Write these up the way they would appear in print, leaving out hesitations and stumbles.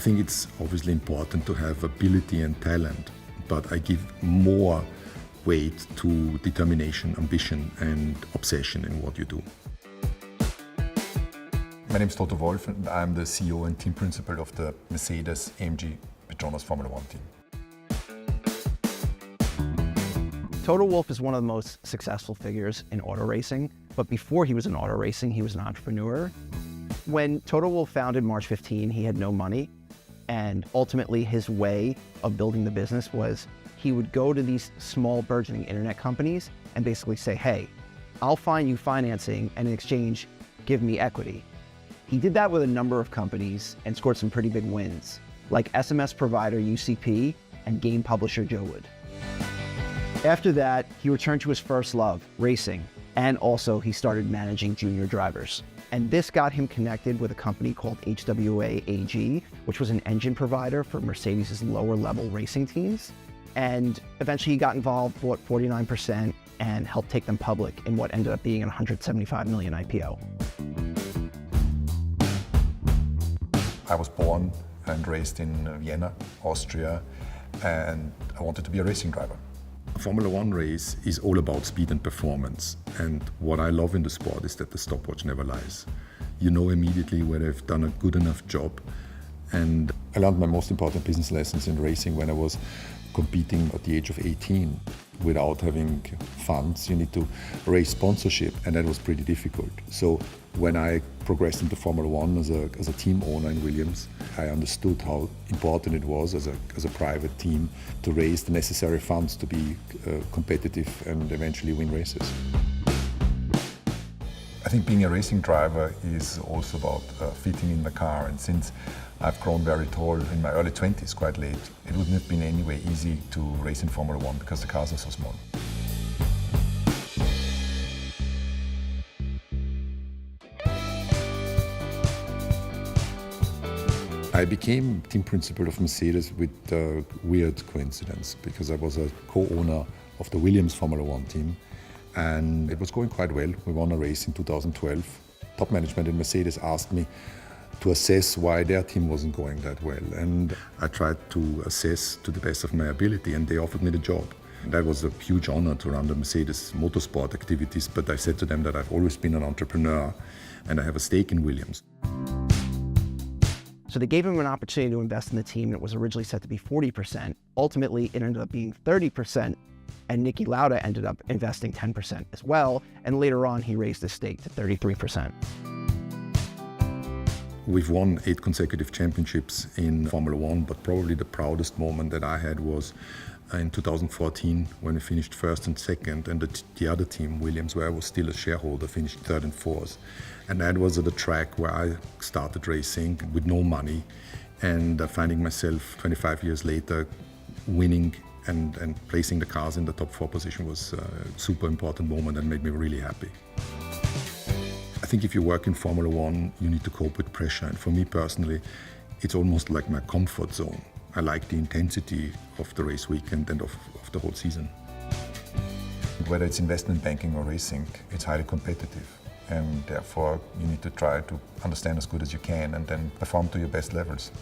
think it's obviously important to have ability and talent, but I give more weight to determination, ambition, and obsession in what you do. My name is Toto Wolff, and I'm the CEO and team principal of the Mercedes-AMG Petronas Formula One team. Toto Wolff is one of the most successful figures in auto racing, but before he was in auto racing, he was an entrepreneur. When Toto Wolff founded March 15, he had no money, and ultimately his way of building the business was he would go to these small burgeoning internet companies and basically say, hey, I'll find you financing, and in exchange, give me equity. He did that with a number of companies and scored some pretty big wins, like SMS provider UCP and game publisher Joe Wood. After that, he returned to his first love, racing, and also he started managing junior drivers. And this got him connected with a company called HWA AG, which was an engine provider for Mercedes' lower level racing teams. And eventually he got involved, bought 49%, and helped take them public in what ended up being a $175 million IPO. I was born and raised in Vienna, Austria, and I wanted to be a racing driver. A Formula One race is all about speed and performance, and what I love in the sport is that the stopwatch never lies. You know immediately whether they've done a good enough job, and I learned my most important business lessons in racing when I was competing at the age of 18. Without having funds, you need to raise sponsorship, and that was pretty difficult. So when I progressed into Formula One as a team owner in Williams, I understood how important it was as a private team to raise the necessary funds to be competitive and eventually win races. I think being a racing driver is also about fitting in the car, and since I've grown very tall in my early 20s, quite late, it wouldn't have been anyway easy to race in Formula One because the cars are so small. I became team principal of Mercedes with a weird coincidence because I was a co-owner of the Williams Formula One team, and it was going quite well. We won a race in 2012. Top management in Mercedes asked me to assess why their team wasn't going that well, and I tried to assess to the best of my ability, and they offered me the job. That was a huge honor to run the Mercedes motorsport activities, but I said to them that I've always been an entrepreneur and I have a stake in Williams. So they gave him an opportunity to invest in the team, and it was originally set to be 40%. Ultimately, it ended up being 30%, and Niki Lauda ended up investing 10% as well, and later on he raised his stake to 33%. We've won 8 consecutive championships in Formula One, but probably the proudest moment that I had was in 2014 when we finished first and second, and the other team, Williams, where I was still a shareholder, finished third and fourth. And that was at a track where I started racing with no money, and finding myself 25 years later winning and placing the cars in the top 4 position was a super important moment and made me really happy. I think if you work in Formula One, you need to cope with pressure. And for me personally, it's almost like my comfort zone. I like the intensity of the race weekend and of the whole season. Whether it's investment banking or racing, it's highly competitive. And therefore, you need to try to understand as good as you can and then perform to your best levels.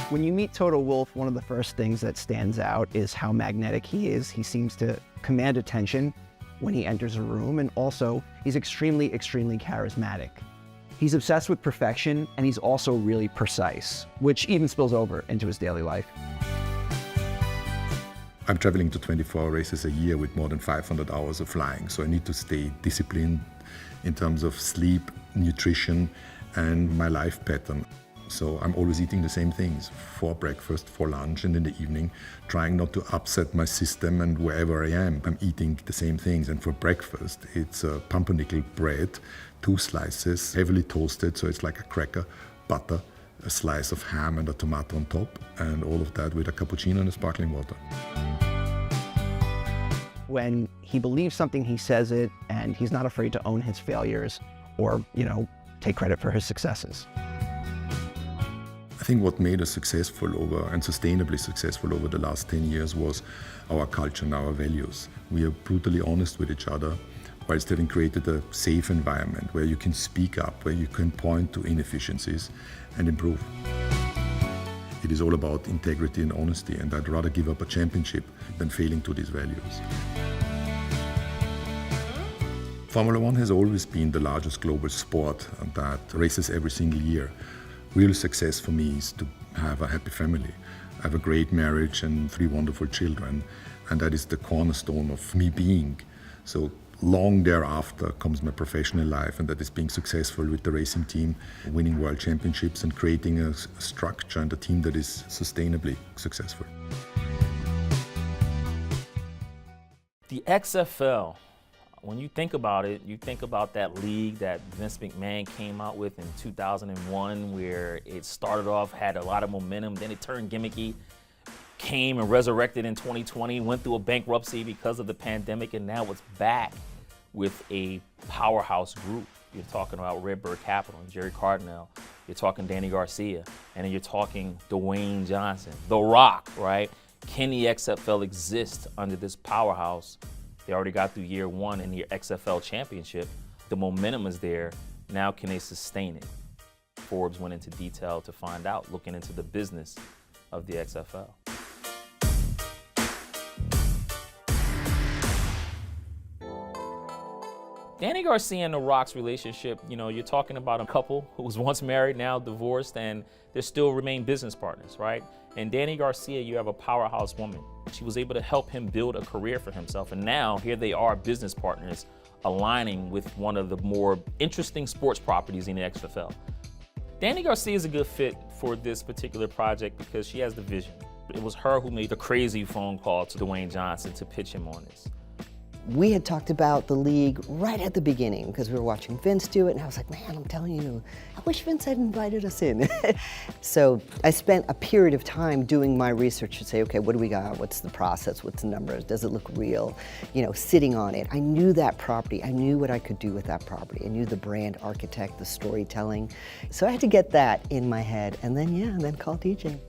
When you meet Toto Wolff, one of the first things that stands out is how magnetic he is. He seems to command attention when he enters a room, and also he's extremely charismatic. He's obsessed with perfection, and he's also really precise, which even spills over into his daily life. I'm traveling to 24 races a year with more than 500 hours of flying, so I need to stay disciplined in terms of sleep, nutrition, and my life pattern. So I'm always eating the same things for breakfast, for lunch, and in the evening, trying not to upset my system, and wherever I am, I'm eating the same things. And for breakfast, it's pumpernickel bread, 2 slices, heavily toasted, so it's like a cracker, butter, a slice of ham and a tomato on top, and all of that with a cappuccino and a sparkling water. When he believes something, he says it, and he's not afraid to own his failures or, take credit for his successes. I think what made us successful and sustainably successful over the last 10 years was our culture and our values. We are brutally honest with each other, whilst having created a safe environment where you can speak up, where you can point to inefficiencies and improve. It is all about integrity and honesty, and I'd rather give up a championship than failing to these values. Formula One has always been the largest global sport that races every single year. Real success for me is to have a happy family. I have a great marriage and 3 wonderful children, and that is the cornerstone of me being. So long thereafter comes my professional life, and that is being successful with the racing team, winning world championships and creating a structure and a team that is sustainably successful. The XFL, when you think about it, you think about that league that Vince McMahon came out with in 2001, where it started off, had a lot of momentum, then it turned gimmicky, came and resurrected in 2020, went through a bankruptcy because of the pandemic, and now it's back with a powerhouse group. You're talking about Redbird Capital and Jerry Cardinal. You're talking Dany Garcia, and then you're talking Dwayne Johnson, The Rock, right? Can the XFL exist under this powerhouse? They already got through year 1 in the XFL championship. The momentum is there. Now can they sustain it? Forbes went into detail to find out, looking into the business of the XFL. Dany Garcia and The Rock's relationship, you're talking about a couple who was once married, now divorced, and they still remain business partners, right? And Dany Garcia, you have a powerhouse woman. She was able to help him build a career for himself, and now here they are, business partners, aligning with one of the more interesting sports properties in the XFL. Dany Garcia is a good fit for this particular project because she has the vision. It was her who made the crazy phone call to Dwayne Johnson to pitch him on this. We had talked about the league right at the beginning because we were watching Vince do it, and I was like, man, I'm telling you, I wish Vince had invited us in. So I spent a period of time doing my research to say, okay, what do we got? What's the process? What's the numbers? Does it look real? Sitting on it. I knew that property. I knew what I could do with that property. I knew the brand architect, the storytelling. So I had to get that in my head, and then call DJ.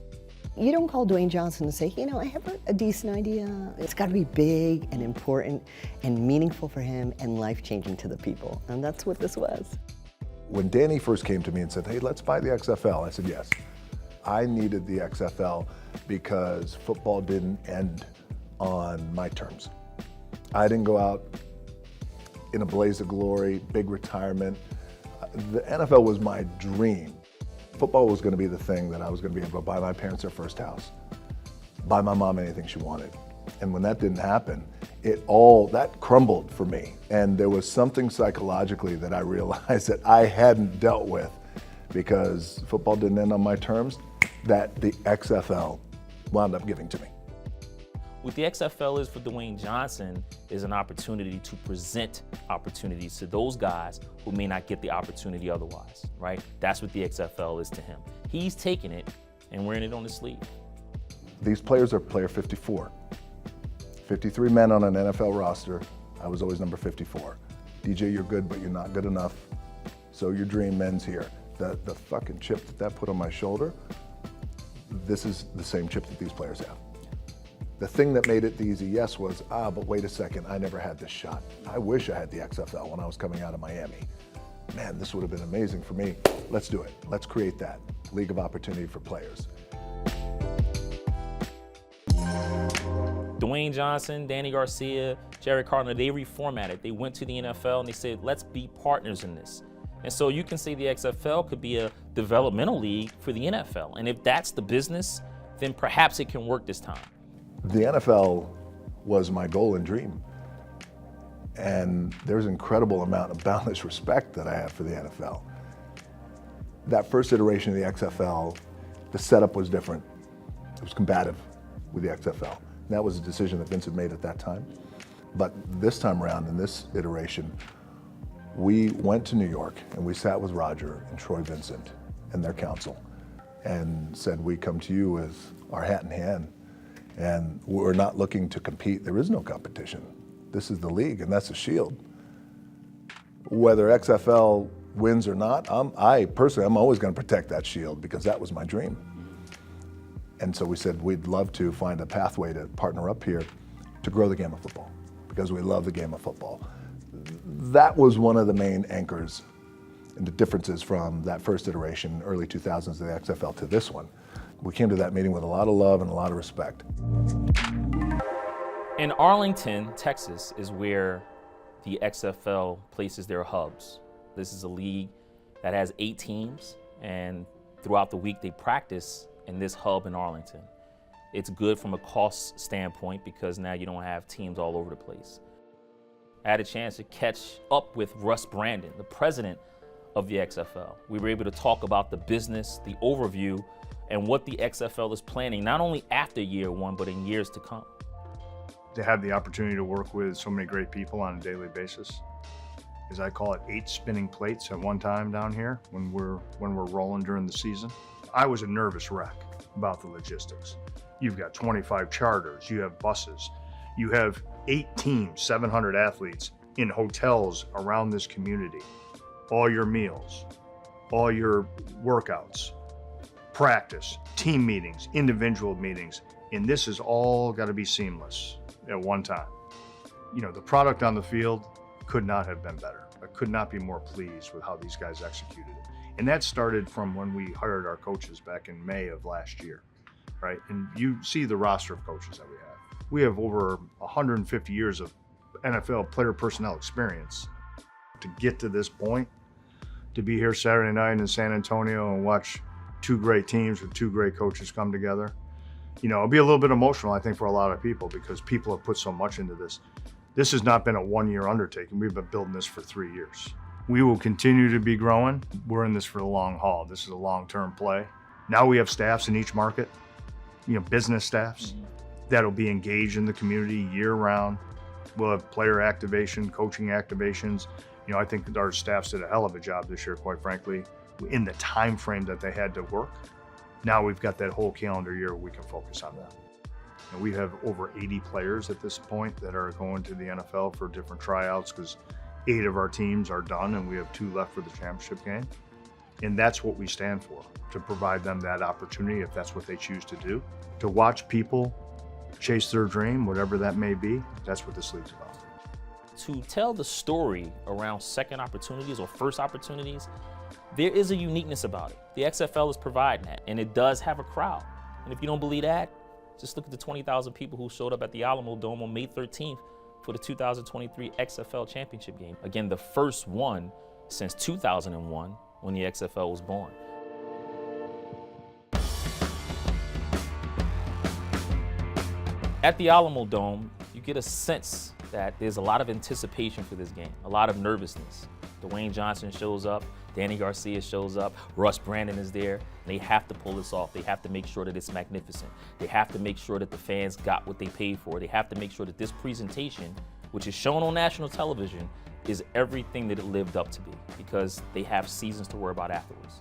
You don't call Dwayne Johnson and say, I have a decent idea. It's got to be big and important and meaningful for him and life-changing to the people. And that's what this was. When Dany first came to me and said, hey, let's buy the XFL, I said yes. I needed the XFL because football didn't end on my terms. I didn't go out in a blaze of glory, big retirement. The NFL was my dream. Football was going to be the thing that I was going to be able to buy my parents their first house, buy my mom anything she wanted. And when that didn't happen, that crumbled for me. And there was something psychologically that I realized that I hadn't dealt with because football didn't end on my terms, that the XFL wound up giving to me. What the XFL is for Dwayne Johnson is an opportunity to present opportunities to those guys who may not get the opportunity otherwise, right? That's what the XFL is to him. He's taking it and wearing it on his sleeve. These players are player 54. 53 men on an NFL roster. I was always number 54. DJ, you're good, but you're not good enough. So your dream ends here. The fucking chip that put on my shoulder, this is the same chip that these players have. The thing that made it the easy yes was, but wait a second, I never had this shot. I wish I had the XFL when I was coming out of Miami. Man, this would have been amazing for me. Let's do it. Let's create that league of opportunity for players. Dwayne Johnson, Dany Garcia, Jerry Cardinal, they reformatted. They went to the NFL and they said, let's be partners in this. And so you can say the XFL could be a developmental league for the NFL. And if that's the business, then perhaps it can work this time. The NFL was my goal and dream. And there's an incredible amount of boundless respect that I have for the NFL. That first iteration of the XFL, the setup was different. It was combative with the XFL. And that was a decision that Vince had made at that time. But this time around, in this iteration, we went to New York and we sat with Roger and Troy Vincent and their counsel and said, we come to you with our hat in hand. And we're not looking to compete. There is no competition. This is the league, and that's the shield. Whether XFL wins or not, I'm always going to protect that shield because that was my dream. And so we said we'd love to find a pathway to partner up here to grow the game of football, because we love the game of football. That was one of the main anchors and the differences from that first iteration, early 2000s of the XFL, to this one. We came to that meeting with a lot of love and a lot of respect. In Arlington, Texas is where the XFL places their hubs. This is a league that has 8 teams, and throughout the week they practice in this hub in Arlington. It's good from a cost standpoint because now you don't have teams all over the place. I had a chance to catch up with Russ Brandon, the president of the XFL. We were able to talk about the business, the overview, and what the XFL is planning, not only after year one, but in years to come. To have the opportunity to work with so many great people on a daily basis, as I call it, 8 spinning plates at one time down here when we're rolling during the season. I was a nervous wreck about the logistics. You've got 25 charters, you have buses, you have 8 teams, 700 athletes in hotels around this community. All your meals, all your workouts, practice, team meetings, individual meetings, and this has all got to be seamless at one time. You know, the product on the field could not have been better. I could not be more pleased with how these guys executed it. And that started from when we hired our coaches back in May of last year, right? And you see the roster of coaches that we have. We have over 150 years of NFL player personnel experience. To get to this point, to be here Saturday night in San Antonio and watch 2 great teams with 2 great coaches come together, you know, it'll be a little bit emotional, I think, for a lot of people, because people have put so much into this. This has not been a 1-year undertaking. We've been building this for 3 years. We will continue to be growing. We're in this for the long haul. This is a long-term play. Now we have staffs in each market, you know, business staffs that'll be engaged in the community year-round. We'll have player activation, coaching activations. You know, I think our staffs did a hell of a job this year, quite frankly, in the time frame that they had to work. Now we've got that whole calendar year we can focus on that. And we have over 80 players at this point that are going to the NFL for different tryouts, because 8 of our teams are done and we have 2 left for the championship game. And that's what we stand for, to provide them that opportunity, if that's what they choose to do, to watch people chase their dream, whatever that may be. That's what this league's about. To tell the story around second opportunities or first opportunities, there is a uniqueness about it. The XFL is providing that, and it does have a crowd. And if you don't believe that, just look at the 20,000 people who showed up at the Alamo Dome on May 13th for the 2023 XFL Championship game. Again, the first one since 2001, when the XFL was born. At the Alamo Dome, you get a sense that there's a lot of anticipation for this game, a lot of nervousness. Dwayne Johnson shows up, Dany Garcia shows up, Russ Brandon is there. They have to pull this off. They have to make sure that it's magnificent. They have to make sure that the fans got what they paid for. They have to make sure that this presentation, which is shown on national television, is everything that it lived up to be, because they have seasons to worry about afterwards.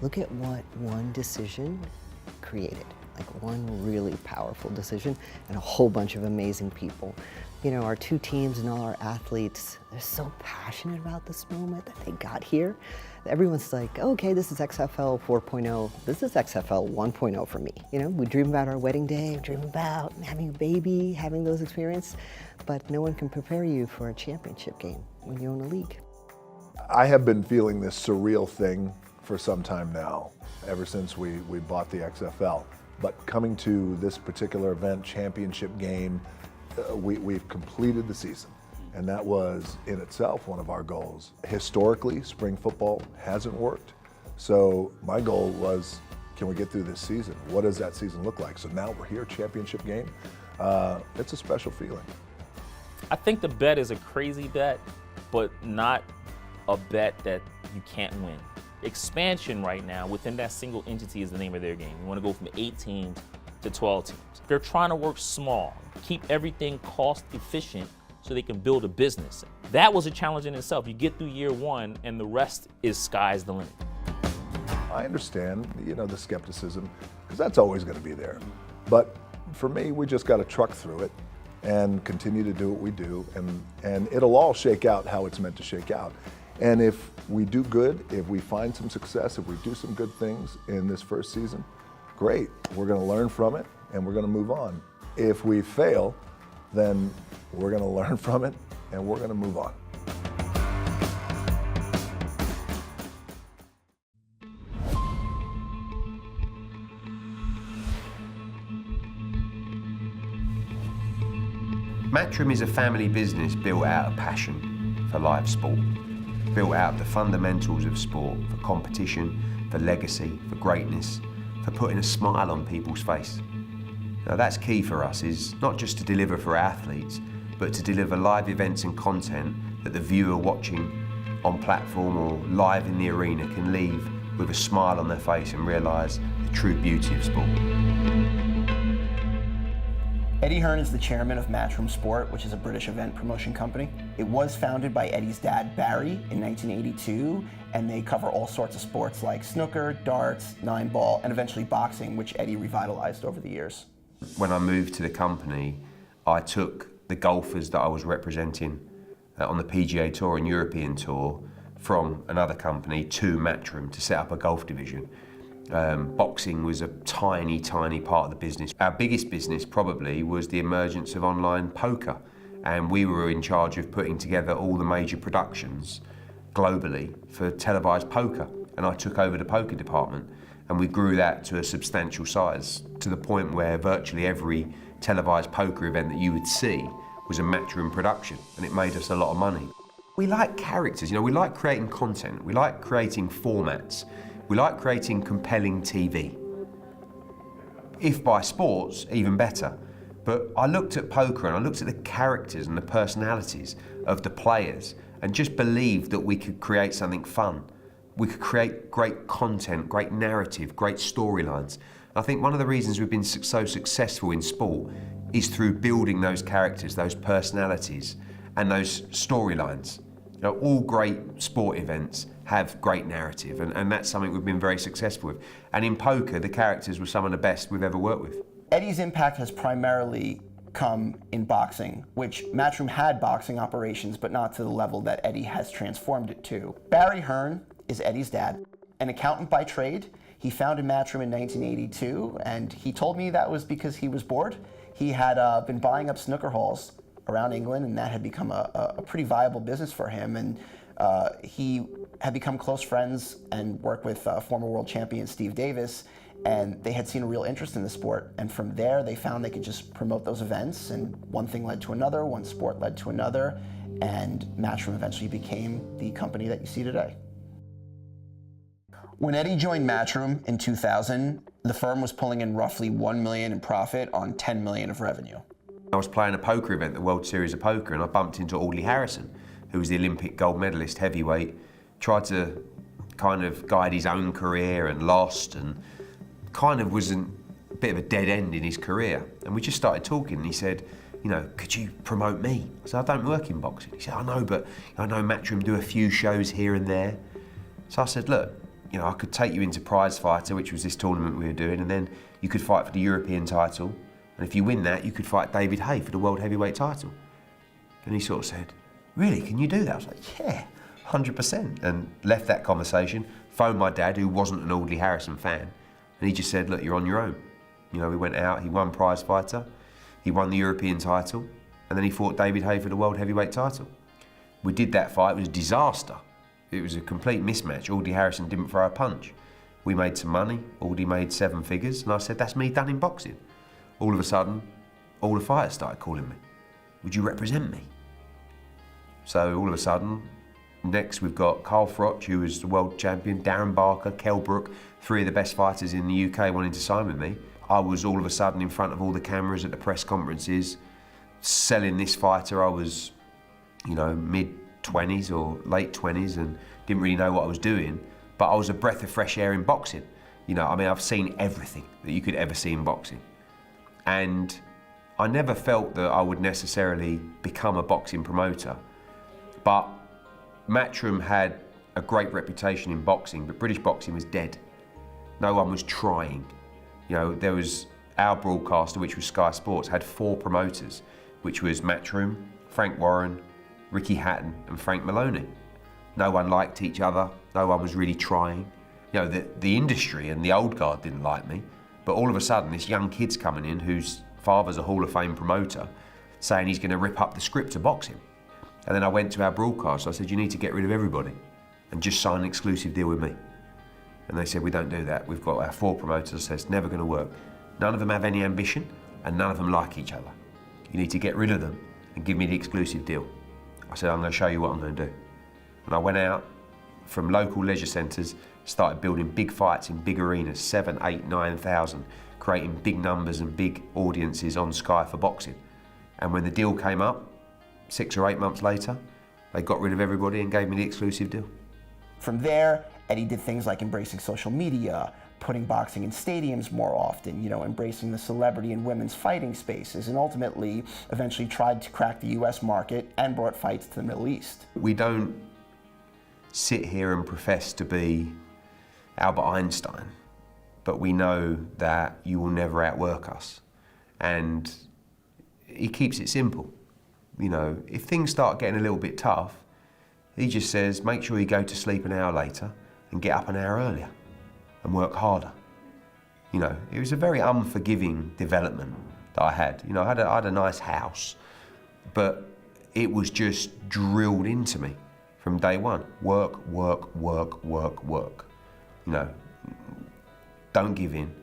Look at what one decision created. Like one really powerful decision and a whole bunch of amazing people. You know, our 2 teams and all our athletes, they're so passionate about this moment that they got here. Everyone's like, oh, okay, this is XFL 4.0. This is XFL 1.0 for me. You know, we dream about our wedding day, dream about having a baby, having those experiences, but no one can prepare you for a championship game when you own a league. I have been feeling this surreal thing for some time now, ever since we bought the XFL. But coming to this particular event, championship game, we've completed the season. And that was in itself one of our goals. Historically, spring football hasn't worked. So my goal was, can we get through this season? What does that season look like? So now we're here, championship game. It's a special feeling. I think the bet is a crazy bet, but not a bet that you can't win. Expansion right now within that single entity is the name of their game. You want to go from 8 teams to 12 teams. They're trying to work small, keep everything cost efficient so they can build a business. That was a challenge in itself. You get through year 1 and the rest is sky's the limit. I understand, you know, the skepticism, because that's always going to be there. But for me, we just got to truck through it and continue to do what we do, and it'll all shake out how it's meant to shake out. And if we do good, if we find some success, if we do some good things in this first season, great. We're going to learn from it and we're going to move on. If we fail, then we're going to learn from it and we're going to move on. Matchroom is a family business built out of passion for live sport, built out of the fundamentals of sport, for competition, for legacy, for greatness, for putting a smile on people's face. Now that's key for us, is not just to deliver for athletes, but to deliver live events and content that the viewer watching on platform or live in the arena can leave with a smile on their face and realise the true beauty of sport. Eddie Hearn is the chairman of Matchroom Sport, which is a British event promotion company. It was founded by Eddie's dad, Barry, in 1982, and they cover all sorts of sports like snooker, darts, 9-ball, and eventually boxing, which Eddie revitalized over the years. When I moved to the company, I took the golfers that I was representing on the PGA Tour and European Tour from another company to Matchroom to set up a golf division. Boxing was a tiny, tiny part of the business. Our biggest business probably was the emergence of online poker, and we were in charge of putting together all the major productions globally for televised poker, and I took over the poker department, and we grew that to a substantial size, to the point where virtually every televised poker event that you would see was a Matchroom production, and it made us a lot of money. We like characters, we like creating content, we like creating formats. We like creating compelling TV. If by sports, even better. But I looked at poker and I looked at the characters and the personalities of the players and just believed that we could create something fun. We could create great content, great narrative, great storylines. I think one of the reasons we've been so successful in sport is through building those characters, those personalities, and those storylines. All great sport events have great narrative, and that's something we've been very successful with. And in poker, the characters were some of the best we've ever worked with. Eddie's impact has primarily come in boxing, which Matchroom had boxing operations, but not to the level that Eddie has transformed it to. Barry Hearn is Eddie's dad, an accountant by trade. He founded Matchroom in 1982, and he told me that was because he was bored. He had been buying up snooker halls around England, and that had become a pretty viable business for him. And he had become close friends and worked with former world champion Steve Davis, and they had seen a real interest in the sport. And from there, they found they could just promote those events, and one thing led to another, one sport led to another, and Matchroom eventually became the company that you see today. When Eddie joined Matchroom in 2000, the firm was pulling in roughly $1 million in profit on $10 million of revenue. I was playing a poker event, the World Series of Poker, and I bumped into Audley Harrison, who was the Olympic gold medalist heavyweight, tried to kind of guide his own career and lost, and kind of was a bit of a dead end in his career. And we just started talking, and he said, could you promote me? I said, I don't work in boxing. He said, I know, but I know Matchroom do a few shows here and there. So I said, look, I could take you into Prize Fighter, which was this tournament we were doing, and then you could fight for the European title. And if you win that, you could fight David Haye for the world heavyweight title. And he sort of said, really, can you do that? I was like, yeah, 100%. And left that conversation, phoned my dad, who wasn't an Audley Harrison fan, and he just said, look, you're on your own. We went out, he won Prize Fighter, he won the European title, and then he fought David Haye for the world heavyweight title. We did that fight, it was a disaster. It was a complete mismatch. Audley Harrison didn't throw a punch. We made some money, Audley made 7 figures, and I said, that's me done in boxing. All of a sudden, all the fighters started calling me. Would you represent me? So all of a sudden, next we've got Carl Froch, who was the world champion, Darren Barker, Kell Brook, 3 of the best fighters in the UK wanting to sign with me. I was all of a sudden in front of all the cameras at the press conferences, selling this fighter. I was, mid-20s or late 20s and didn't really know what I was doing, but I was a breath of fresh air in boxing. I've seen everything that you could ever see in boxing. And I never felt that I would necessarily become a boxing promoter, but Matchroom had a great reputation in boxing, but British boxing was dead. No one was trying. There was our broadcaster, which was Sky Sports, had 4 promoters, which was Matchroom, Frank Warren, Ricky Hatton, and Frank Maloney. No one liked each other. No one was really trying. The industry and the old guard didn't like me, But all of a sudden, this young kid's coming in whose father's a Hall of Fame promoter, saying he's going to rip up the script of boxing. And then I went to our broadcast. I said, you need to get rid of everybody and just sign an exclusive deal with me. And they said, we don't do that. We've got our 4 promoters, so it's never going to work. None of them have any ambition and none of them like each other. You need to get rid of them and give me the exclusive deal. I said, I'm going to show you what I'm going to do. And I went out from local leisure centres, started building big fights in big arenas, 7, 8, 9,000, creating big numbers and big audiences on Sky for boxing. And when the deal came up, 6 or 8 months later, they got rid of everybody and gave me the exclusive deal. From there, Eddie did things like embracing social media, putting boxing in stadiums more often, embracing the celebrity and women's fighting spaces, and ultimately, eventually tried to crack the US market and brought fights to the Middle East. We don't sit here and profess to be Albert Einstein, but we know that you will never outwork us. And he keeps it simple. If things start getting a little bit tough, he just says, make sure you go to sleep an hour later and get up an hour earlier and work harder. It was a very unforgiving development that I had. I had a nice house, but it was just drilled into me from day one. Work, work, work, work, work. Don't give in.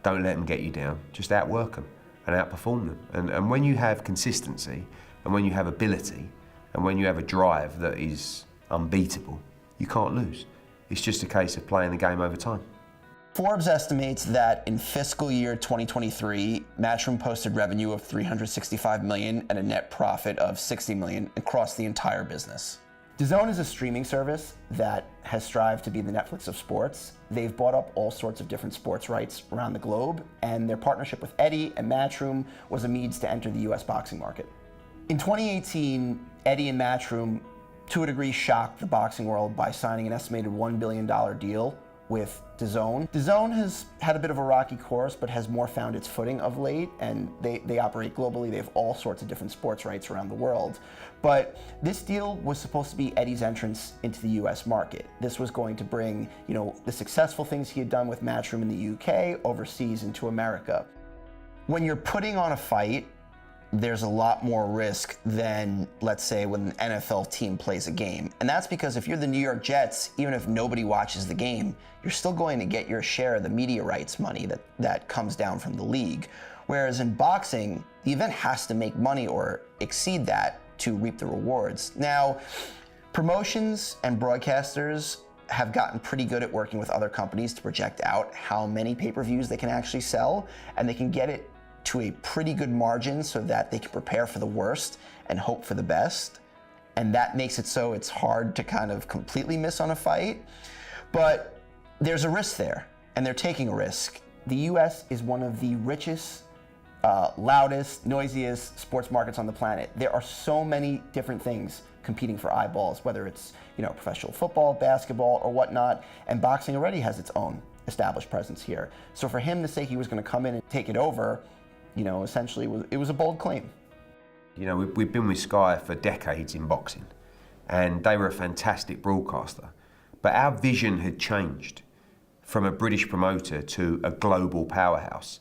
Don't let them get you down. Just outwork them and outperform them. And when you have consistency, and when you have ability, and when you have a drive that is unbeatable, you can't lose. It's just a case of playing the game over time. Forbes estimates that in fiscal year 2023, Matchroom posted revenue of $365 million and a net profit of $60 million across the entire business. DAZN is a streaming service that has strived to be the Netflix of sports. They've bought up all sorts of different sports rights around the globe, and their partnership with Eddie and Matchroom was a means to enter the US boxing market. In 2018, Eddie and Matchroom, to a degree, shocked the boxing world by signing an estimated $1 billion deal with DAZN. DAZN has had a bit of a rocky course, but has more found its footing of late, and they operate globally. They have all sorts of different sports rights around the world. But this deal was supposed to be Eddie's entrance into the US market. This was going to bring, the successful things he had done with Matchroom in the UK overseas into America. When you're putting on a fight, there's a lot more risk than, let's say, when an NFL team plays a game. And that's because if you're the New York Jets, even if nobody watches the game, you're still going to get your share of the media rights money that comes down from the league. Whereas in boxing, the event has to make money or exceed that to reap the rewards. Now, promotions and broadcasters have gotten pretty good at working with other companies to project out how many pay-per-views they can actually sell, and they can get it to a pretty good margin so that they can prepare for the worst and hope for the best. And that makes it so it's hard to kind of completely miss on a fight. But there's a risk there, and they're taking a risk. The US is one of the richest, loudest, noisiest sports markets on the planet. There are so many different things competing for eyeballs, whether it's professional football, basketball, or whatnot, and boxing already has its own established presence here. So for him to say he was going to come in and take it over, essentially it was a bold claim. We've been with Sky for decades in boxing, and they were a fantastic broadcaster. But our vision had changed from a British promoter to a global powerhouse.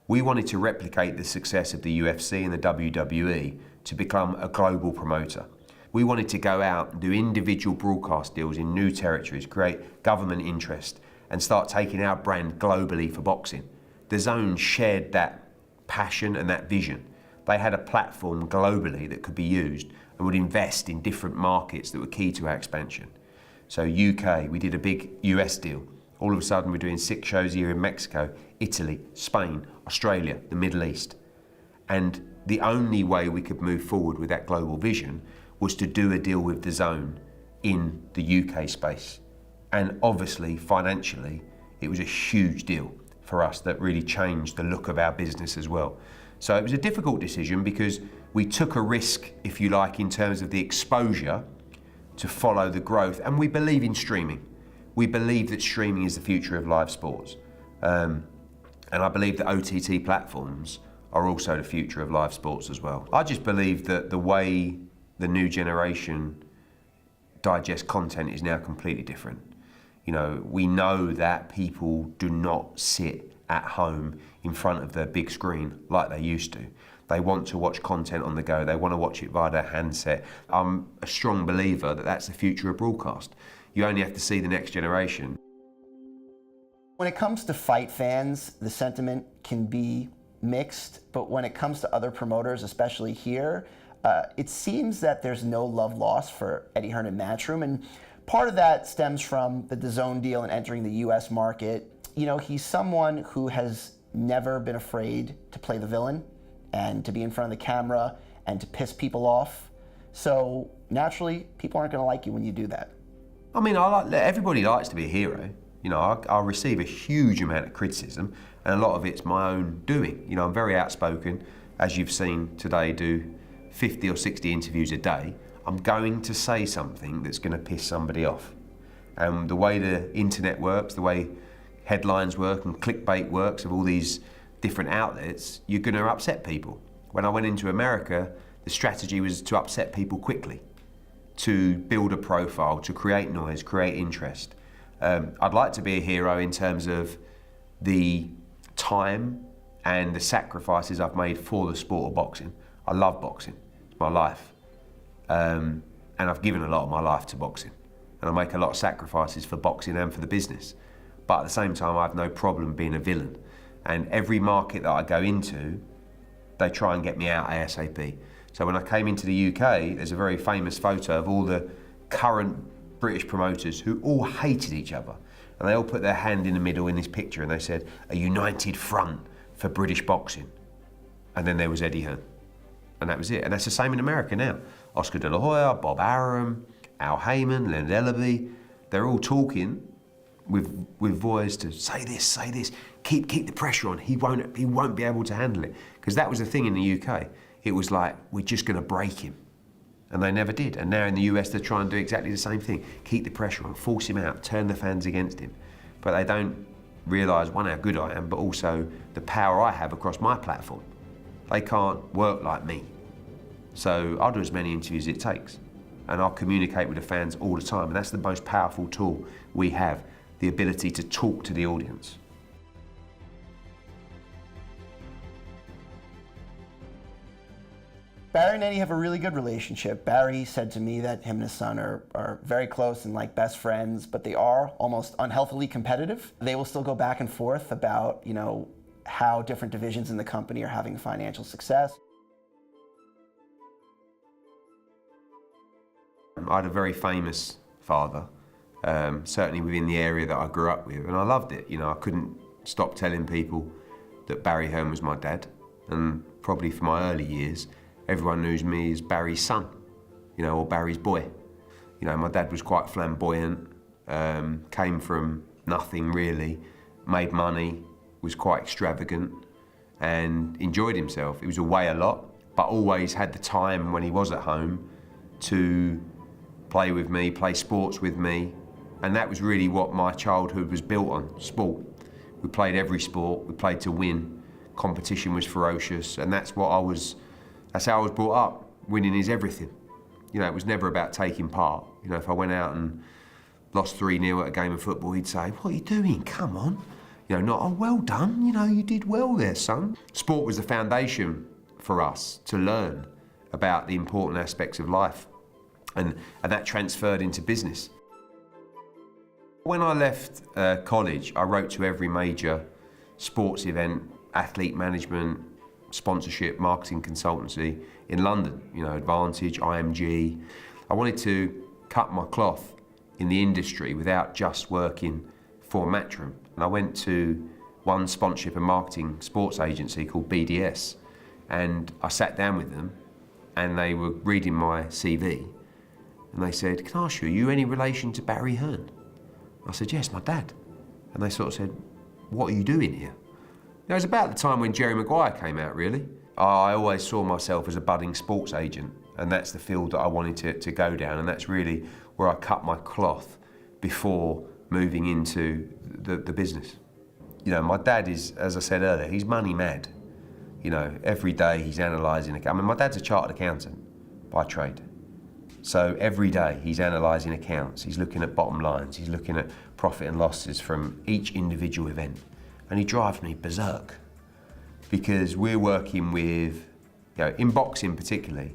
We wanted to replicate the success of the UFC and the WWE to become a global promoter. We wanted to go out and do individual broadcast deals in new territories, create government interest, and start taking our brand globally for boxing. DAZN shared that passion and that vision. They had a platform globally that could be used and would invest in different markets that were key to our expansion. So UK, we did a big US deal. All of a sudden we're doing 6 shows a year in Mexico, Italy, Spain, Australia, the Middle East. And the only way we could move forward with that global vision was to do a deal with DAZN in the UK space. And obviously, financially, it was a huge deal for us that really changed the look of our business as well. So it was a difficult decision because we took a risk, if you like, in terms of the exposure to follow the growth. And we believe in streaming. We believe that streaming is the future of live sports. And I believe that OTT platforms are also the future of live sports as well. I just believe that the way the new generation digest content is now completely different. We know that people do not sit at home in front of the big screen like they used to. They want to watch content on the go. They want to watch it via their handset. I'm a strong believer that that's the future of broadcast. You only have to see the next generation. When it comes to fight fans, the sentiment can be mixed, but when it comes to other promoters, especially here, it seems that there's no love lost for Eddie Hearn and Matchroom, and part of that stems from the DAZN deal and entering the US market. You know, he's someone who has never been afraid to play the villain and to be in front of the camera and to piss people off. So naturally, people aren't going to like you when you do that. I mean, everybody likes to be a hero. You know, I receive a huge amount of criticism, and a lot of it's my own doing. You know, I'm very outspoken, as you've seen today, do 50 or 60 interviews a day. I'm going to say something that's going to piss somebody off. And the way the internet works, the way headlines work and clickbait works of all these different outlets, you're going to upset people. When I went into America, the strategy was to upset people quickly, to build a profile, to create noise, create interest. I'd like to be a hero in terms of the time and the sacrifices I've made for the sport of boxing. I love boxing, it's my life. And I've given a lot of my life to boxing. And I make a lot of sacrifices for boxing and for the business. But at the same time, I have no problem being a villain. And every market that I go into, they try and get me out ASAP. So when I came into the UK, there's a very famous photo of all the current British promoters who all hated each other. And they all put their hand in the middle in this picture and they said, a united front for British boxing. And then there was Eddie Hearn. And that was it. And that's the same in America now. Oscar De La Hoya, Bob Arum, Al Heyman, Leonard Ellaby, they're all talking with voice to say this, keep the pressure on. He won't be able to handle it. Because that was the thing in the UK. It was like, we're just going to break him. And they never did. And now in the US, they're trying to do exactly the same thing. Keep the pressure on, force him out, turn the fans against him. But they don't realise, one, how good I am, but also the power I have across my platform. They can't work like me. So I'll do as many interviews as it takes. And I'll communicate with the fans all the time. And that's the most powerful tool we have, the ability to talk to the audience. Barry and Eddie have a really good relationship. Barry said to me that him and his son are very close and like best friends, but they are almost unhealthily competitive. They will still go back and forth about, you know, how different divisions in the company are having financial success. I had a very famous father, certainly within the area that I grew up with, and I loved it. You know, I couldn't stop telling people that Barry Hearn was my dad, and probably for my early years, everyone knows me as Barry's son, you know, or Barry's boy. You know, my dad was quite flamboyant, came from nothing really, made money, was quite extravagant, and enjoyed himself. He was away a lot, but always had the time when he was at home to play with me, play sports with me, and that was really what my childhood was built on, sport. We played every sport, we played to win, competition was ferocious, and that's how I was brought up. Winning is everything. You know, it was never about taking part. You know, if I went out and lost 3-0 at a game of football, he'd say, "What are you doing? Come on." You know, not, "Oh, well done, you know, you did well there, son." Sport was the foundation for us to learn about the important aspects of life, and that transferred into business. When I left college, I wrote to every major sports event, athlete management, sponsorship, marketing consultancy in London, you know, Advantage, IMG. I wanted to cut my cloth in the industry without just working for Matchroom. And I went to one sponsorship and marketing sports agency called BDS, and I sat down with them and they were reading my CV and they said, "Can I ask you, are you any relation to Barry Hearn?" I said, "Yes, my dad." And they sort of said, "What are you doing here?" It was about the time when Jerry Maguire came out, really. I always saw myself as a budding sports agent, and that's the field that I wanted to go down, and that's really where I cut my cloth before moving into the business. You know, my dad is, as I said earlier, he's money mad. You know, every day he's analysing. I mean, my dad's a chartered accountant by trade. So every day he's analysing accounts, he's looking at bottom lines, he's looking at profit and losses from each individual event. and he drives me berserk because we're working with, in boxing particularly,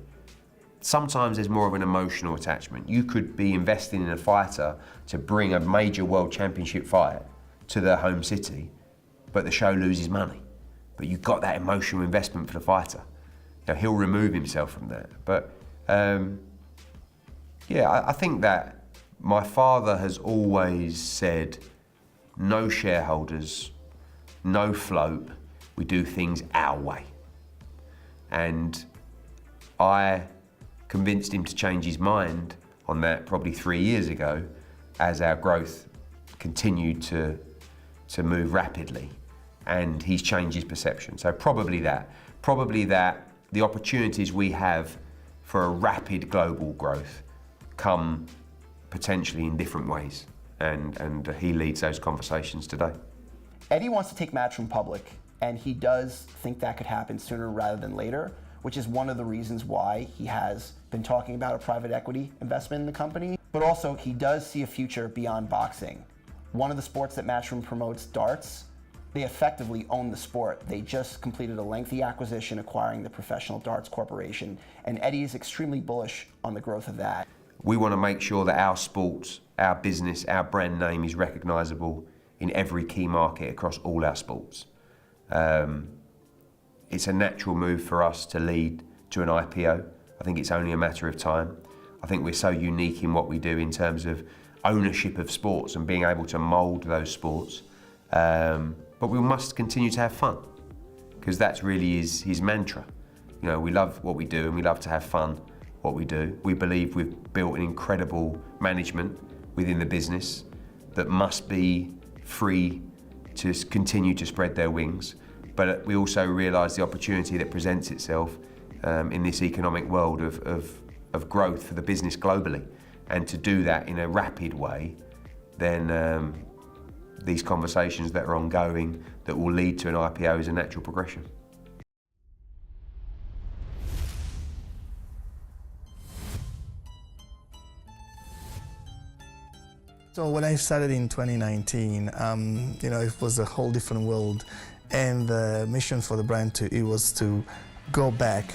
sometimes there's more of an emotional attachment. You could be investing in a fighter to bring a major world championship fight to their home city, but the show loses money. But you've got that emotional investment for the fighter. He'll remove himself from that. But I think that my father has always said, no shareholders, no float, we do things our way. And I convinced him to change his mind on that probably 3 years ago as our growth continued to move rapidly, and he's changed his perception. So probably that the opportunities we have for a rapid global growth come potentially in different ways, and he leads those conversations today. Eddie wants to take Matchroom public, and he does think that could happen sooner rather than later, which is one of the reasons why he has been talking about a private equity investment in the company. But also, he does see a future beyond boxing. One of the sports that Matchroom promotes, darts, they effectively own the sport. They just completed a lengthy acquisition acquiring the Professional Darts Corporation, and Eddie is extremely bullish on the growth of that. We want to make sure that our sports, our business, our brand name is recognisable in every key market across all our sports. It's a natural move for us to lead to an IPO. I think it's only a matter of time. I think we're so unique in what we do in terms of ownership of sports and being able to mould those sports. But we must continue to have fun, because that's really his mantra. We love what we do and we love to have fun what we do. We believe we've built an incredible management within the business that must be free to continue to spread their wings. But we also realise the opportunity that presents itself in this economic world of growth for the business globally. And to do that in a rapid way, then these conversations that are ongoing that will lead to an IPO is a natural progression. So when I started in 2019, it was a whole different world, and the mission for the brand was to go back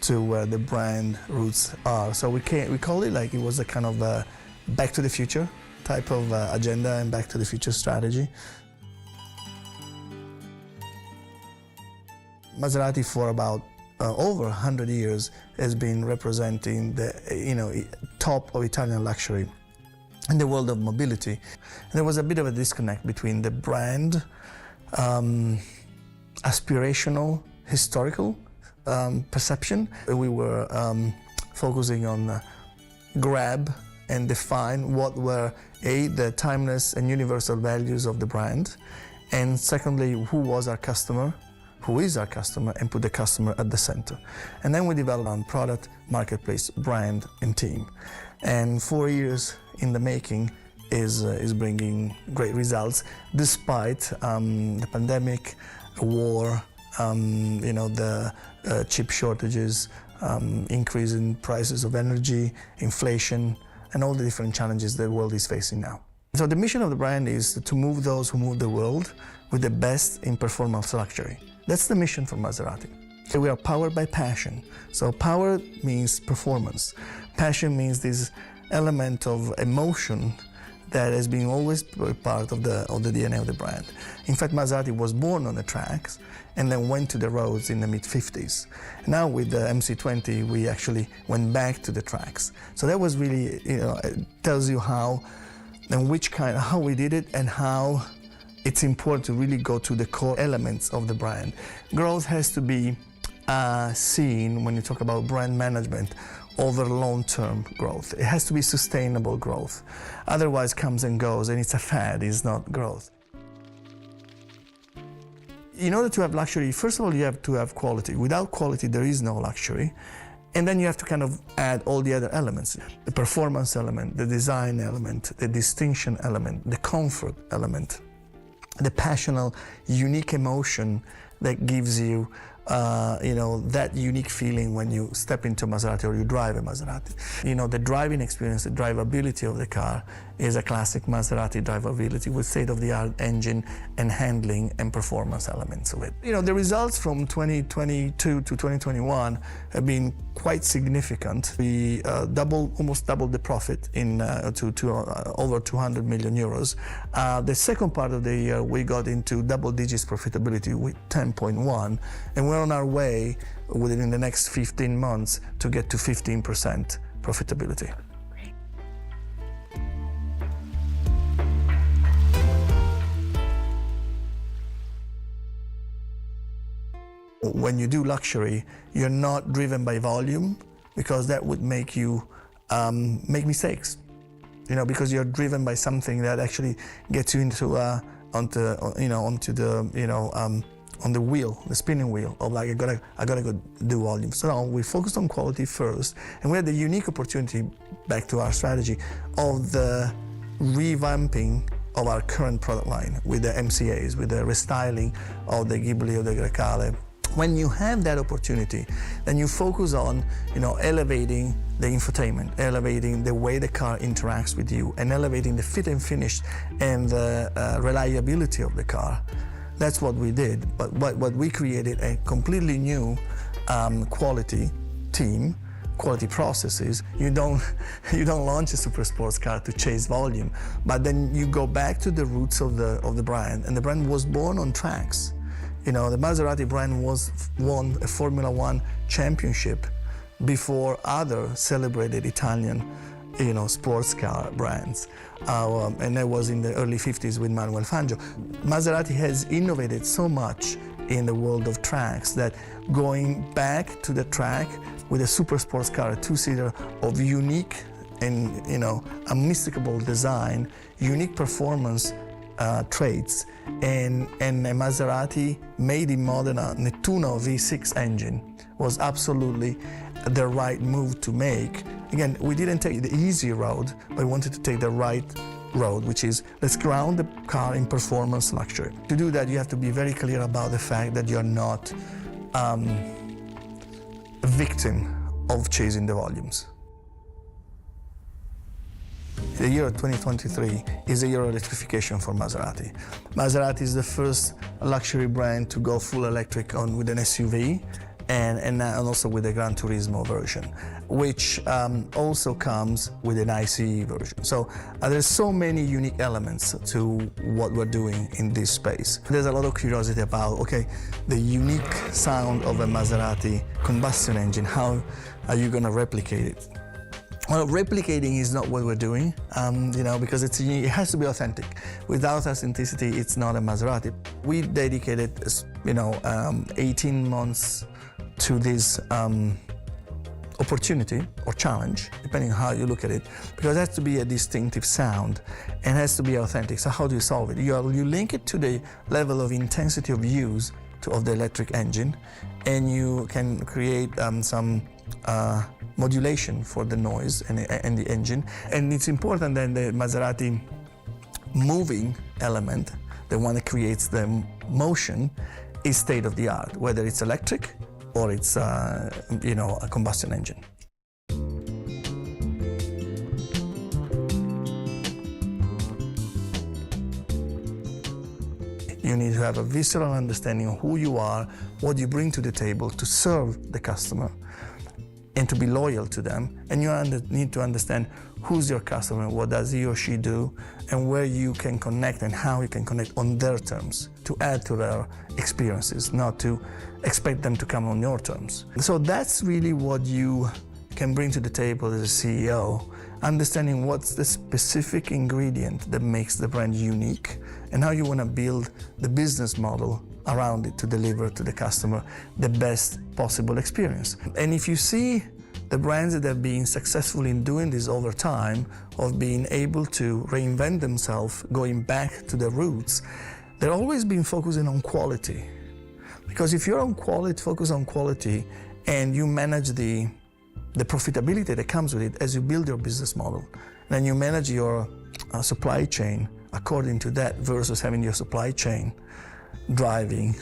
to where the brand roots are. So we call it like it was a kind of a back to the future type of agenda and back to the future strategy. Maserati for about over 100 years has been representing the top of Italian luxury in the world of mobility. And there was a bit of a disconnect between the brand, aspirational, historical perception. We were focusing on grab and define what were the timeless and universal values of the brand, and secondly, who was our customer, who is our customer, and put the customer at the center. And then we developed on product, marketplace, brand, and team. And 4 years in the making is bringing great results, despite the pandemic, war, the chip shortages, increase in prices of energy, inflation, and all the different challenges the world is facing now. So the mission of the brand is to move those who move the world with the best in performance luxury. That's the mission for Maserati. We are powered by passion. So power means performance. Passion means this element of emotion that has been always part of the DNA of the brand. In fact, Maserati was born on the tracks and then went to the roads in the mid-50s. Now with the MC20, we actually went back to the tracks. So that was really, it tells you how and how we did it, and how it's important to really go to the core elements of the brand. Growth has to be seen, when you talk about brand management, over long-term growth. It has to be sustainable growth. Otherwise, comes and goes, and it's a fad, it's not growth. In order to have luxury, first of all, you have to have quality. Without quality, there is no luxury. And then you have to kind of add all the other elements. The performance element, the design element, the distinction element, the comfort element, the passional, unique emotion that gives you that unique feeling when you step into a Maserati or you drive a Maserati. The driving experience, the drivability of the car is a classic Maserati drivability with state-of-the-art engine and handling and performance elements of it. The results from 2022 to 2021 have been quite significant. We almost doubled the profit to over 200 million euros. The second part of the year, we got into double digits profitability with 10.1, and we're on our way within the next 15 months to get to 15% profitability. When you do luxury, you're not driven by volume, because that would make you make mistakes. Because you're driven by something that actually gets you into onto the on the wheel, the spinning wheel of like I gotta go do volume. So no, we focused on quality first, and we had the unique opportunity, back to our strategy, of the revamping of our current product line with the MCAs, with the restyling of the Ghibli or the Grecale. When you have that opportunity, then you focus on, elevating the infotainment, elevating the way the car interacts with you, and elevating the fit and finish and the reliability of the car. That's what we did. But what we created a completely new quality team, quality processes. You don't launch a super sports car to chase volume, but then you go back to the roots of the brand, and the brand was born on tracks. The Maserati brand won a Formula One championship before other celebrated Italian, sports car brands. And that was in the early 50s with Manuel Fangio. Maserati has innovated so much in the world of tracks that going back to the track with a super sports car, a two-seater of unique and, unmistakable design, unique performance traits, and a Maserati made in Modena Nettuno V6 engine was absolutely the right move to make. Again, we didn't take the easy road, but we wanted to take the right road, which is let's ground the car in performance luxury. To do that, you have to be very clear about the fact that you're not a victim of chasing the volumes. The year 2023 is a year of electrification for Maserati. Maserati is the first luxury brand to go full electric with an SUV and also with a Gran Turismo version, which also comes with an ICE version. So there's so many unique elements to what we're doing in this space. There's a lot of curiosity about, the unique sound of a Maserati combustion engine, how are you going to replicate it? Well, replicating is not what we're doing, because it has to be authentic. Without authenticity, it's not a Maserati. We dedicated, 18 months to this opportunity or challenge, depending on how you look at it, because it has to be a distinctive sound and it has to be authentic. So how do you solve it? You link it to the level of intensity of use of the electric engine, and you can create some modulation for the noise and the engine. And it's important that the Maserati moving element, the one that creates the motion, is state-of-the-art, whether it's electric or it's a combustion engine. You need to have a visceral understanding of who you are, what you bring to the table to serve the customer, and to be loyal to them. And you need to understand who's your customer, what does he or she do, and where you can connect and how you can connect on their terms to add to their experiences, not to expect them to come on your terms. So that's really what you can bring to the table as a CEO, understanding what's the specific ingredient that makes the brand unique and how you want to build the business model around it to deliver to the customer the best possible experience. And if you see the brands that have been successful in doing this over time, of being able to reinvent themselves, going back to the roots, they've always been focusing on quality. Because if you're on quality, focus on quality, and you manage the profitability that comes with it as you build your business model, then you manage your supply chain according to that versus having your supply chain driving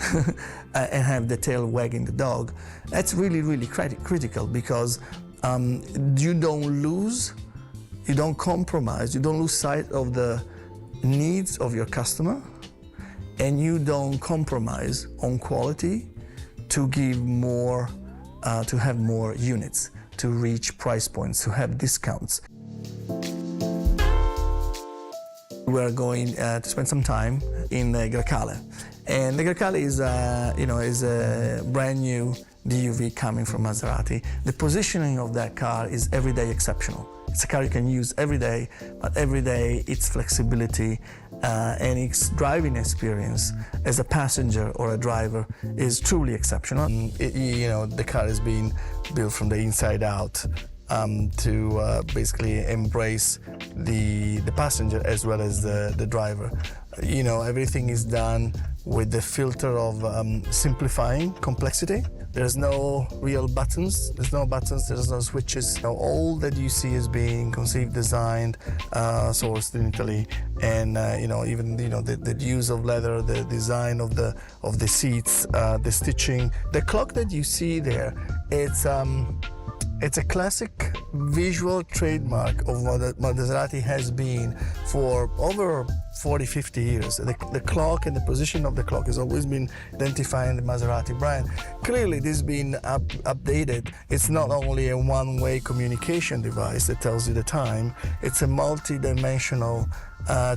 and have the tail wagging the dog. That's really, really critical because you don't compromise, you don't lose sight of the needs of your customer, and you don't compromise on quality to give more, to have more units, to reach price points, to have discounts. We're going to spend some time in Grasso, and the Grasso is, is a brand new DUV coming from Maserati. The positioning of that car is everyday exceptional. It's a car you can use every day, but every day its flexibility and its driving experience as a passenger or a driver is truly exceptional. The car is being built from the inside out to basically embrace the passenger as well as the driver. Everything is done with the filter of simplifying complexity. There's no real buttons, there's no switches. All that you see is being conceived, designed, sourced in Italy, and even the use of leather, the design of the seats, the stitching. The clock that you see there, it's a classic visual trademark of what Maserati has been for over 40, 50 years. The clock and the position of the clock has always been identifying the Maserati brand. Clearly, this has been updated. It's not only a one-way communication device that tells you the time, it's a multi-dimensional,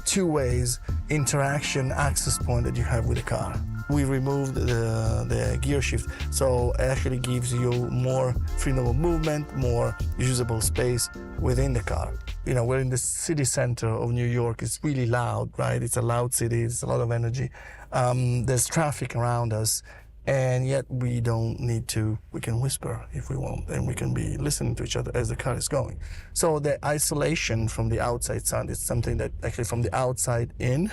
two ways interaction access point that you have with the car. We removed the gear shift, so it actually gives you more freedom of movement, more usable space within the car. We're in the city center of New York. It's really loud, right? It's a loud city, it's a lot of energy. There's traffic around us, and yet we don't need to. We can whisper if we want, and we can be listening to each other as the car is going. So the isolation from the outside sound is something that actually from the outside in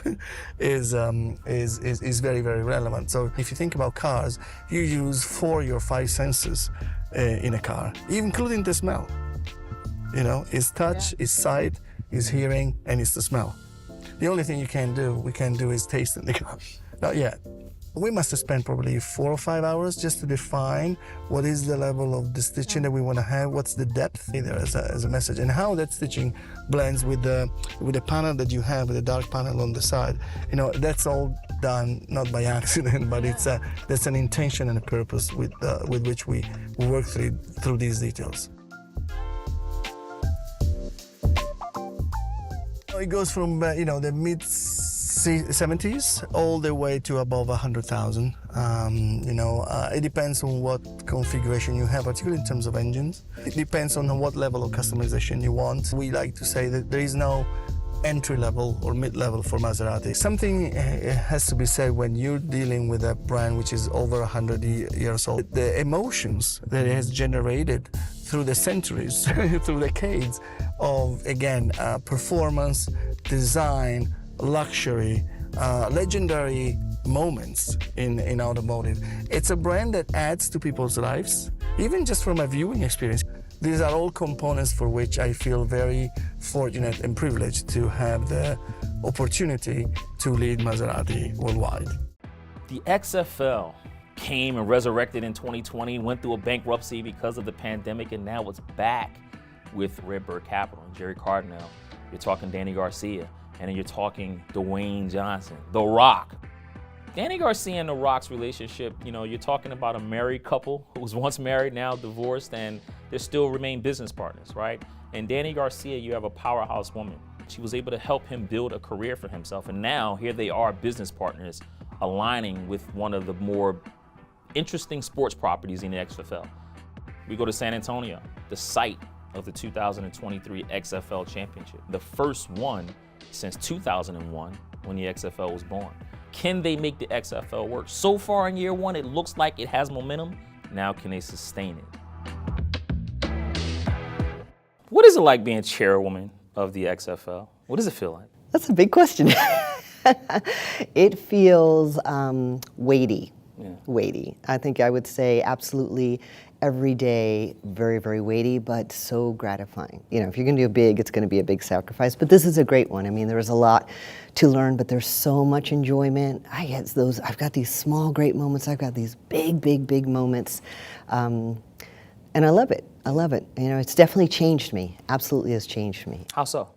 is very, very relevant. So if you think about cars, you use 4 or 5 senses in a car, including the smell. It's touch, it's sight, it's hearing, and it's the smell. The only thing we can do is taste in the car. Not yet. We must have spent probably 4 or 5 hours just to define what is the level of the stitching that we want to have, what's the depth there as a message, and how that stitching blends with the panel that you have, with the dark panel on the side. That's all done not by accident, but that's an intention and a purpose with which we work through these details. It goes from the mid-70s all the way to above 100,000. It depends on what configuration you have, particularly in terms of engines. It depends on what level of customization you want. We like to say that there is no entry level or mid level for Maserati. Something has to be said when you're dealing with a brand which is over 100 years old. The emotions that it has generated through the centuries, through decades of, again, performance, design, luxury, legendary moments in automotive. It's a brand that adds to people's lives, even just from a viewing experience. These are all components for which I feel very fortunate and privileged to have the opportunity to lead Maserati worldwide. The XFL came and resurrected in 2020, went through a bankruptcy because of the pandemic, and now it's back with Redbird Capital and Jerry Cardinal. You're talking Dany Garcia, and then you're talking Dwayne Johnson, The Rock. Dany Garcia and The Rock's relationship, you're talking about a married couple who was once married, now divorced, and they still remain business partners, right? And Dany Garcia, you have a powerhouse woman. She was able to help him build a career for himself, and now here they are, business partners, aligning with one of the more interesting sports properties in the XFL. We go to San Antonio, the site of the 2023 XFL Championship, the first one since 2001 when the XFL was born. Can they make the XFL work? So far in year one, it looks like it has momentum. Now, can they sustain it? What is it like being chairwoman of the XFL? What does it feel like? That's a big question. It feels weighty. weighty. I think I would say absolutely every day, very, very weighty, but so gratifying. You know, if you're gonna do big, it's gonna be a big sacrifice, but this is a great one. I mean, there's a lot to learn, but there's so much enjoyment. I've got these small, great moments. I've got these big, big, big moments. And I love it. I love it. You know, it's definitely changed me. Absolutely has changed me. How so?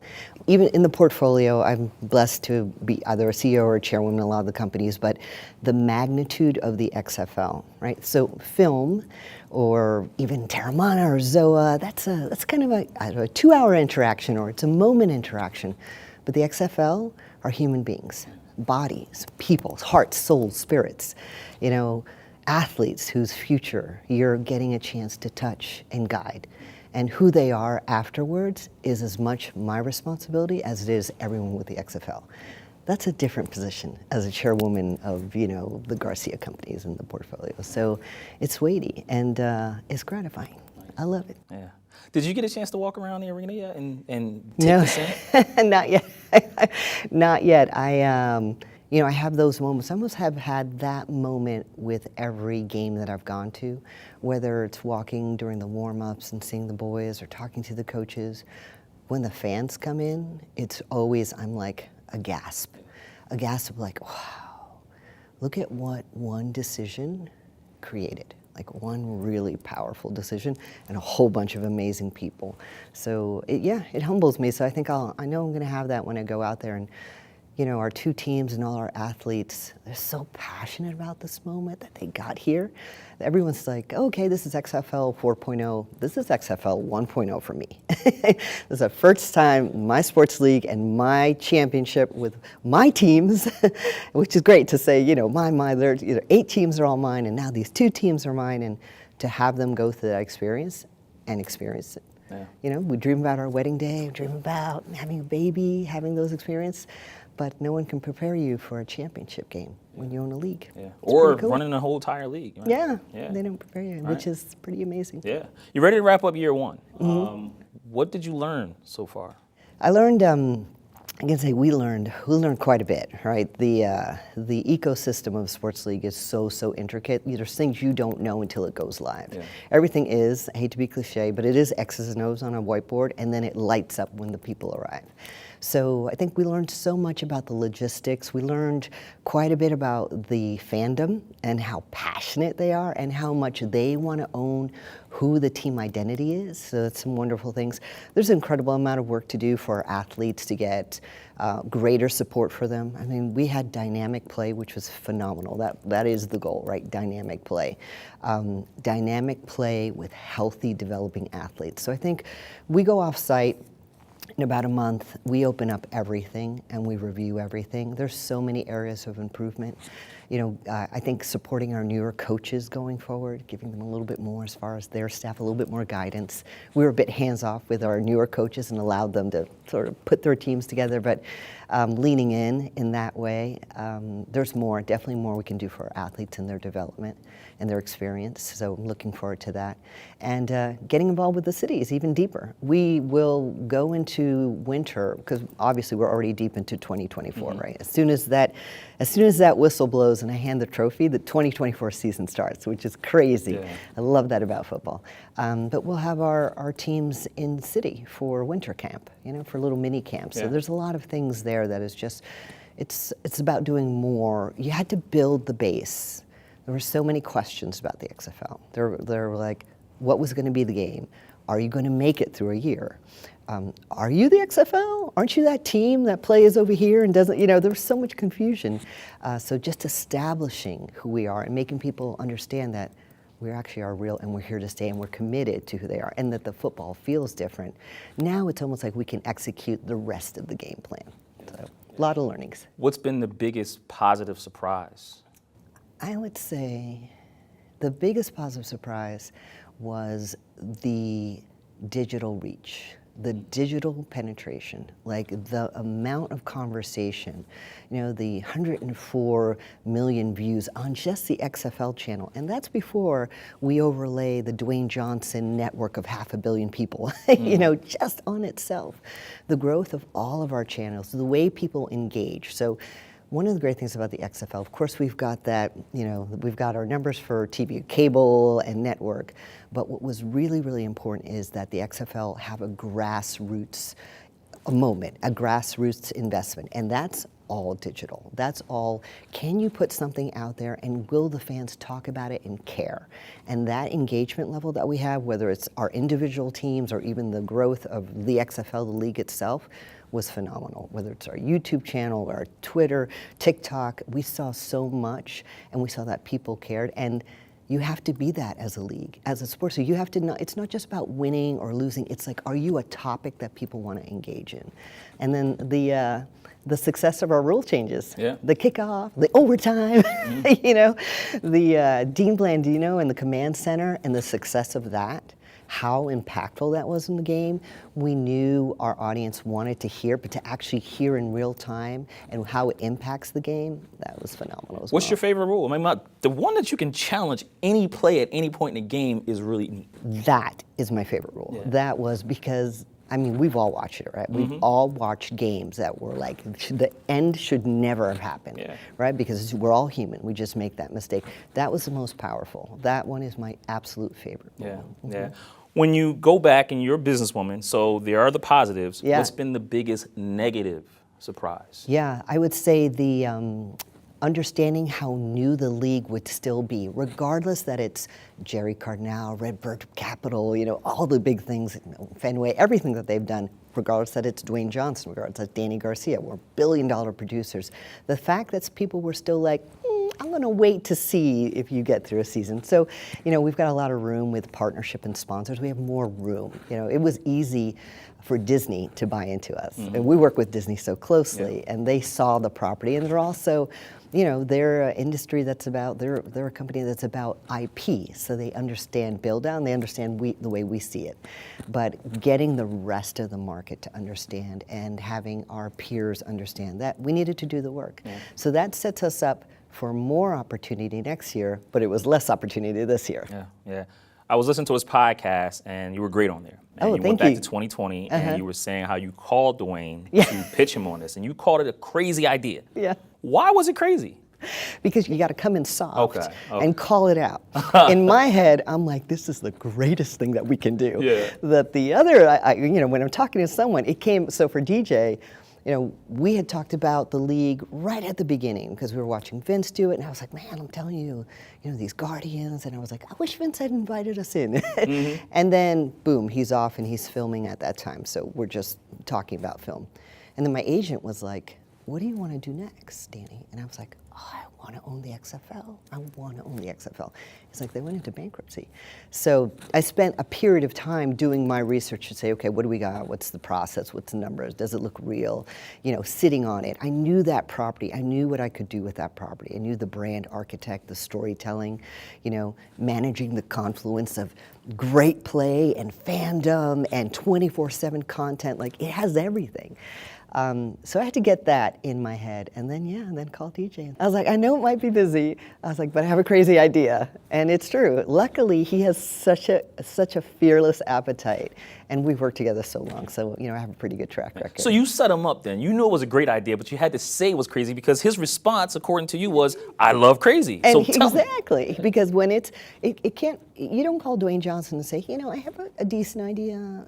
Even in the portfolio, I'm blessed to be either a CEO or a chairwoman in a lot of the companies, but the magnitude of the XFL, right? So film, or even Terramana or Zoa, that's kind of a 2-hour interaction, or it's a moment interaction. But the XFL are human beings, bodies, people, hearts, souls, spirits, you know, athletes whose future you're getting a chance to touch and guide. And who they are afterwards is as much my responsibility as it is everyone with the XFL. That's a different position as a chairwoman of, you know, the Garcia companies in the portfolio. So it's weighty and it's gratifying. I love it. Yeah. Did you get a chance to walk around the arena yet and take this in? Not yet. Not yet. You know, I have those moments. I almost have had that moment with every game that I've gone to, whether it's walking during the warm-ups and seeing the boys or talking to the coaches. When the fans come in, it's always, I'm like, a gasp of like, wow, look at what one decision created. Like one really powerful decision and a whole bunch of amazing people. So it humbles me. So I think I know I'm gonna have that when I go out there. And you know, our two teams and all our athletes, they're so passionate about this moment that they got here. Everyone's like, okay, this is XFL 4.0. This is XFL 1.0 for me. This is the first time my sports league and my championship with my teams, which is great to say, you know, there's 8 teams are all mine, and now these 2 teams are mine, and to have them go through that experience and experience it. Yeah. You know, we dream about our wedding day, dream about having a baby, having those experiences. But no one can prepare you for a championship game when you own a league. Yeah. Or cool. Running a whole entire league. Right? Yeah, they don't prepare you, which is pretty amazing. Yeah. You ready to wrap up year 1? Mm-hmm. What did you learn so far? I learned, I can say we learned quite a bit, right? The ecosystem of a sports league is so intricate. There's things you don't know until it goes live. Yeah. Everything is, I hate to be cliche, but it is X's and O's on a whiteboard, and then it lights up when the people arrive. So I think we learned so much about the logistics. We learned quite a bit about the fandom and how passionate they are and how much they want to own who the team identity is. So that's some wonderful things. There's an incredible amount of work to do for our athletes to get greater support for them. I mean, we had dynamic play, which was phenomenal. That is the goal, right? Dynamic play. Dynamic play with healthy, developing athletes. So I think we go off-site. In about a month, we open up everything and we review everything. There's so many areas of improvement. You know, I think supporting our newer coaches going forward, giving them a little bit more as far as their staff, a little bit more guidance. We were a bit hands-off with our newer coaches and allowed them to sort of put their teams together, but leaning in that way. There's more, definitely more we can do for our athletes and their development and their experience, so I'm looking forward to that. And getting involved with the cities even deeper. We will go into winter, because obviously we're already deep into 2024, mm-hmm. right? As soon as that whistle blows and I hand the trophy, the 2024 season starts, which is crazy. Yeah. I love that about football. But we'll have our teams in the city for winter camp, you know, for little mini camps. Yeah. So there's a lot of things there that is just, it's about doing more. You had to build the base. There were so many questions about the XFL. There were like, what was going to be the game? Are you going to make it through a year? Are you the XFL? Aren't you that team that plays over here and doesn't, you know, there was so much confusion. So just establishing who we are and making people understand that we actually are real and we're here to stay and we're committed to who they are and that the football feels different. Now it's almost like we can execute the rest of the game plan. So a lot of learnings. What's been the biggest positive surprise? I would say the biggest positive surprise was the digital reach, the digital penetration, like the amount of conversation, you know, the 104 million views on just the XFL channel. And that's before we overlay the Dwayne Johnson network of 500 million people, you know, just on itself. The growth of all of our channels, the way people engage. So One of the great things about the XFL, of course, we've got that, we've got our numbers for TV, cable, and network. But what was really, really important is that the XFL have a grassroots moment, a grassroots investment. And that's all digital. That's all, can you put something out there and will the fans talk about it and care? And that engagement level that we have, whether it's our individual teams or even the growth of the XFL, the league itself, was phenomenal. Whether it's our YouTube channel or our Twitter, TikTok, we saw so much and we saw that people cared. And you have to be that as a league, as a sport. So you have to not, it's not just about winning or losing, it's like, are you a topic that people want to engage in? And then the success of our rule changes, the kickoff, the overtime, the Dean Blandino and the command center and the success of that, how impactful that was in the game. We knew our audience wanted to hear, but to actually hear in real time and how it impacts the game, that was phenomenal as well. What's your favorite rule? I mean, the one that you can challenge any play at any point in the game is really neat. That is my favorite rule. Yeah. That was because, I mean, we've all watched it, right? We've all watched games that were like, the end should never have happened, right? Because we're all human. We just make that mistake. That was the most powerful. That one is my absolute favorite. Yeah. When you go back and you're a businesswoman, so there are the positives, what's been the biggest negative surprise? Yeah, I would say the understanding how new the league would still be, regardless that it's Jerry Cardinal, Redbird Capital, all the big things, Fenway, everything that they've done, regardless that it's Dwayne Johnson, regardless that Dany Garcia, we're billion-dollar producers. The fact that people were still like, I'm going to wait to see if you get through a season. So, we've got a lot of room with partnership and sponsors. We have more room. It was easy for Disney to buy into us. And we work with Disney so closely, and they saw the property. And they're also, they're an industry that's about, they're a company that's about IP. So they understand build out, and they understand the way we see it. But getting the rest of the market to understand and having our peers understand that, we needed to do the work. So that sets us up for more opportunity next year, but it was less opportunity this year. Yeah. I was listening to his podcast, and you were great on there. And you went back to 2020, and you were saying how you called Dwayne to pitch him on this, and you called it a crazy idea. Why was it crazy? Because you got to come in soft and call it out. In my head, I'm like, this is the greatest thing that we can do. That the other, when I'm talking to someone, it came, so for DJ, we had talked about the league right at the beginning because we were watching Vince do it, and I was like, man, I'm telling you, these Guardians, and I was like, I wish Vince had invited us in. And then, boom, he's off and he's filming at that time, so we're just talking about film. And then my agent was like, what do you want to do next, Dany? And I was like, I want to own the XFL. I want to own the XFL. It's like they went into bankruptcy. So I spent a period of time doing my research to say, okay, what do we got? What's the process? What's the numbers? Does it look real? Sitting on it. I knew that property. I knew what I could do with that property. I knew the brand architect, the storytelling, managing the confluence of great play and fandom and 24/7 content. Like, it has everything. So I had to get that in my head, and then call DJ. I was like, I know it might be busy. I was like, but I have a crazy idea, and it's true. Luckily, he has such a fearless appetite, and we've worked together so long. So I have a pretty good track record. So you set him up then. You knew it was a great idea, but you had to say it was crazy because his response, according to you, was, "I love crazy." And so tell exactly, me. Because when it can't. You don't call Dwayne Johnson and say, I have a decent idea.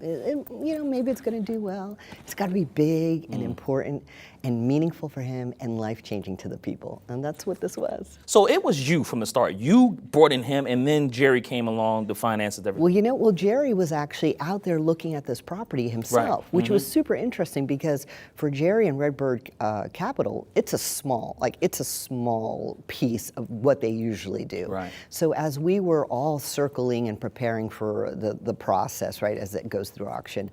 Maybe it's going to do well. It's got to be big and important and meaningful for him and life-changing to the people. And that's what this was. So it was you from the start. You brought in him, and then Jerry came along, the finances, everything. Well, Jerry was actually out there looking at this property himself, which was super interesting because for Jerry and Redbird Capital, it's a small piece of what they usually do. So as we were all circling and preparing for the process, right, as it goes through auction,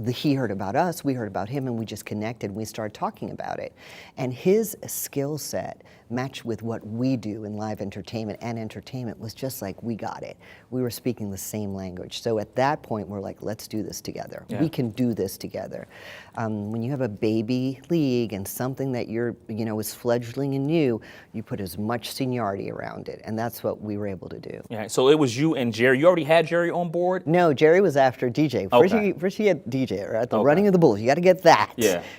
he heard about us, we heard about him, and we just connected. We started talking about it. And his skill set matched with what we do in live entertainment and entertainment was just like, we got it. We were speaking the same language. So at that point, we're like, let's do this together. We can do this together. When you have a baby league and something that is fledgling and new, you put as much seniority around it. And that's what we were able to do. Yeah, so it was you and Jerry. You already had Jerry on board? No, Jerry was after DJ. First he had DJ, right? The running of the bulls. You got to get that.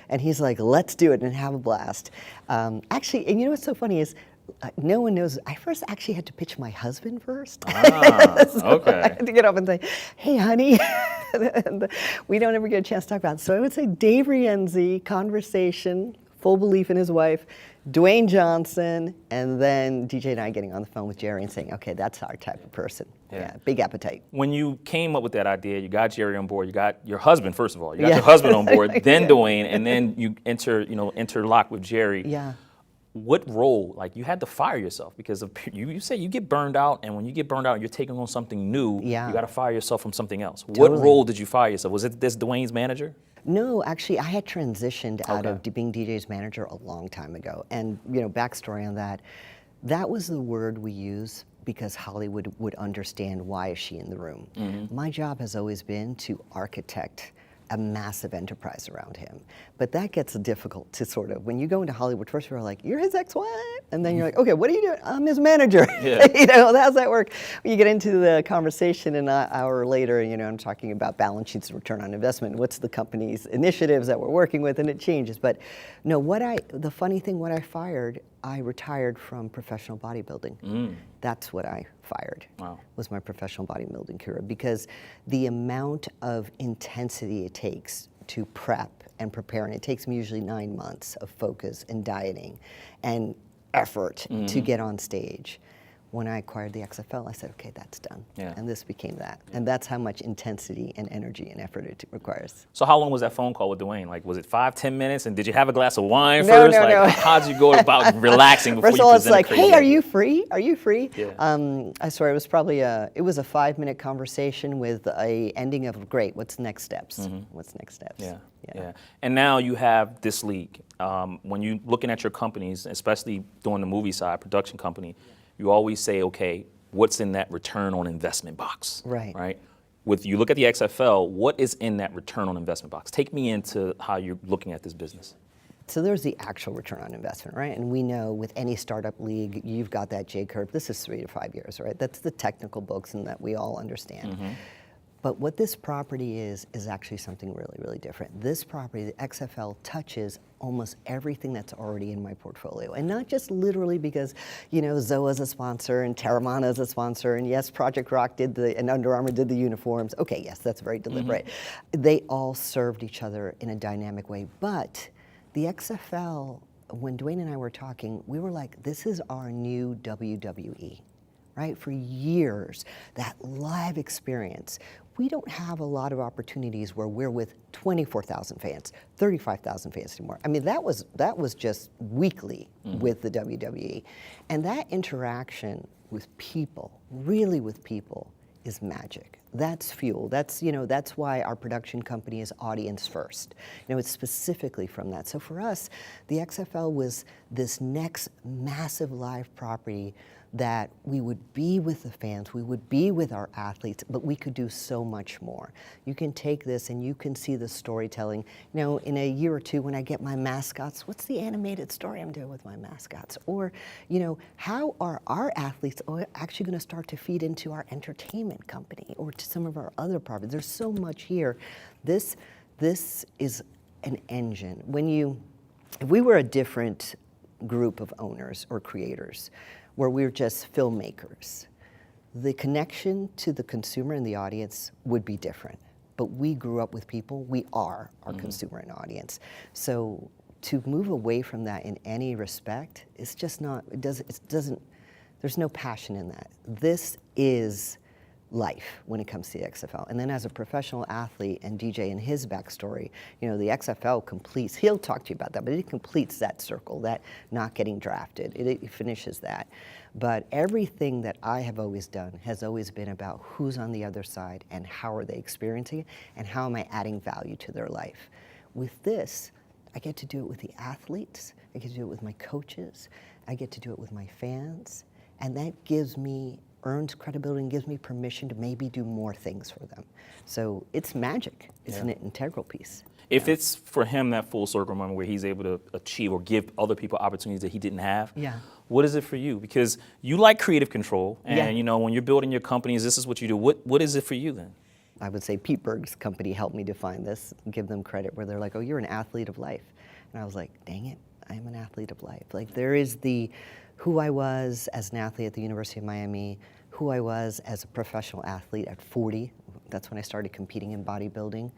And he's like, let's do do it and have a blast. Actually, and you know what's so funny is, no one knows. I first actually had to pitch my husband first. Okay. I had to get up and say, "Hey, honey," and we don't ever get a chance to talk about it. So I would say Dave Rienzi, conversation, full belief in his wife, Dwayne Johnson, and then DJ and I getting on the phone with Jerry and saying, "Okay, that's our type of person." Yeah, big appetite. When you came up with that idea, you got Jerry on board. You got your husband, first of all. You got your husband on board, then Dwayne, and then you interlock with Jerry. Yeah. What role, like you had to fire yourself because of, you say you get burned out, and when you get burned out, you're taking on something new. Yeah. You got to fire yourself from something else. Totally. What role did you fire yourself? Was it this Dwayne's manager? No, actually, I had transitioned out of being DJ's manager a long time ago. And, backstory on that, that was the word we use because Hollywood would understand why is she in the room. My job has always been to architect a massive enterprise around him. But that gets difficult to sort of, when you go into Hollywood, first you're like, you're his ex-wife? And then you're like, okay, what are you doing? I'm his manager. Yeah. How's that work? When you get into the conversation an hour later, I'm talking about balance sheets, return on investment, what's the company's initiatives that we're working with, and it changes. But no, the funny thing, what I fired, I retired from professional bodybuilding. That's what I fired, was my professional bodybuilding career, because the amount of intensity it takes to prep and prepare, and it takes me usually 9 months of focus and dieting and effort to get on stage. When I acquired the XFL, I said, okay, that's done. Yeah. And this became that. And that's how much intensity and energy and effort it requires. So how long was that phone call with Dwayne? Like, was it 5-10 minutes? And did you have a glass of wine No, first? no, like, no. how'd you go about relaxing before First you of all, it's presented like, crazy hey, are idea? you free? Are you free? Yeah. I swear, it was probably it was a 5-minute conversation with a ending of, great, what's next steps? What's next steps? Yeah. And now you have this league. When you're looking at your companies, especially doing the movie side, production company, you always say, okay, what's in that return on investment box? Right? With you look at the XFL, what is in that return on investment box? Take me into how you're looking at this business. So there's the actual return on investment, right? And we know with any startup league, you've got that J curve. This is 3 to 5 years, right? That's the technical books and that we all understand. But what this property is actually something really, really different. This property, the XFL, touches almost everything that's already in my portfolio. And not just literally because, Zoa's a sponsor and Terramana is a sponsor, and yes, Project Rock and Under Armour did the uniforms. Okay, yes, that's very deliberate. They all served each other in a dynamic way. But the XFL, when Dwayne and I were talking, we were like, this is our new WWE. Right? For years, that live experience. We don't have a lot of opportunities where we're with 24,000 fans, 35,000 fans anymore. I mean, that was just weekly with the WWE. And that interaction with people, really with people, is magic. That's fuel. That's why our production company is audience first. It's specifically from that. So for us, the XFL was this next massive live property that we would be with the fans, we would be with our athletes, but we could do so much more. You can take this and you can see the storytelling. In a year or two when I get my mascots, what's the animated story I'm doing with my mascots? Or, how are our athletes actually going to start to feed into our entertainment company or to some of our other properties? There's so much here. This is an engine. If we were a different group of owners or creators, where we're just filmmakers, the connection to the consumer and the audience would be different. But we grew up with people, we are our consumer and audience. So to move away from that in any respect, it's just not, there's no passion in that. This is life when it comes to the XFL. And then as a professional athlete and DJ in his backstory, the XFL completes, he'll talk to you about that, but it completes that circle, that not getting drafted. It finishes that. But everything that I have always done has always been about who's on the other side and how are they experiencing it and how am I adding value to their life. With this, I get to do it with the athletes, I get to do it with my coaches, I get to do it with my fans, and that earns credibility and gives me permission to maybe do more things for them. So it's magic. It's an integral piece. If it's for him that full circle moment where he's able to achieve or give other people opportunities that he didn't have, what is it for you? Because you like creative control, and when you're building your companies, this is what you do. What is it for you then? I would say Pete Berg's company helped me define this, give them credit, where they're like, oh, you're an athlete of life. And I was like, dang it, I am an athlete of life. Like there is the who I was as an athlete at the University of Miami, who I was as a professional athlete at 40. That's when I started competing in bodybuilding.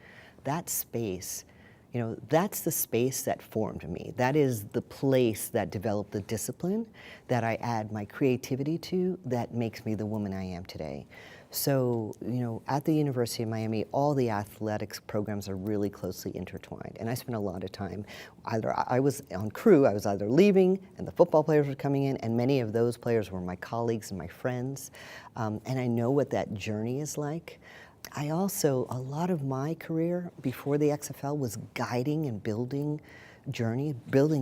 That space, you know, that's the space that formed me. That is the place that developed the discipline that I add my creativity to that makes me the woman I am today. So, you know, at the University of Miami, all the athletics programs are really closely intertwined. And I spent a lot of time, I was on crew, I was either leaving and the football players were coming in, and many of those players were my colleagues and my friends. And I know what that journey is like. I also, a lot of my career before the XFL was guiding and building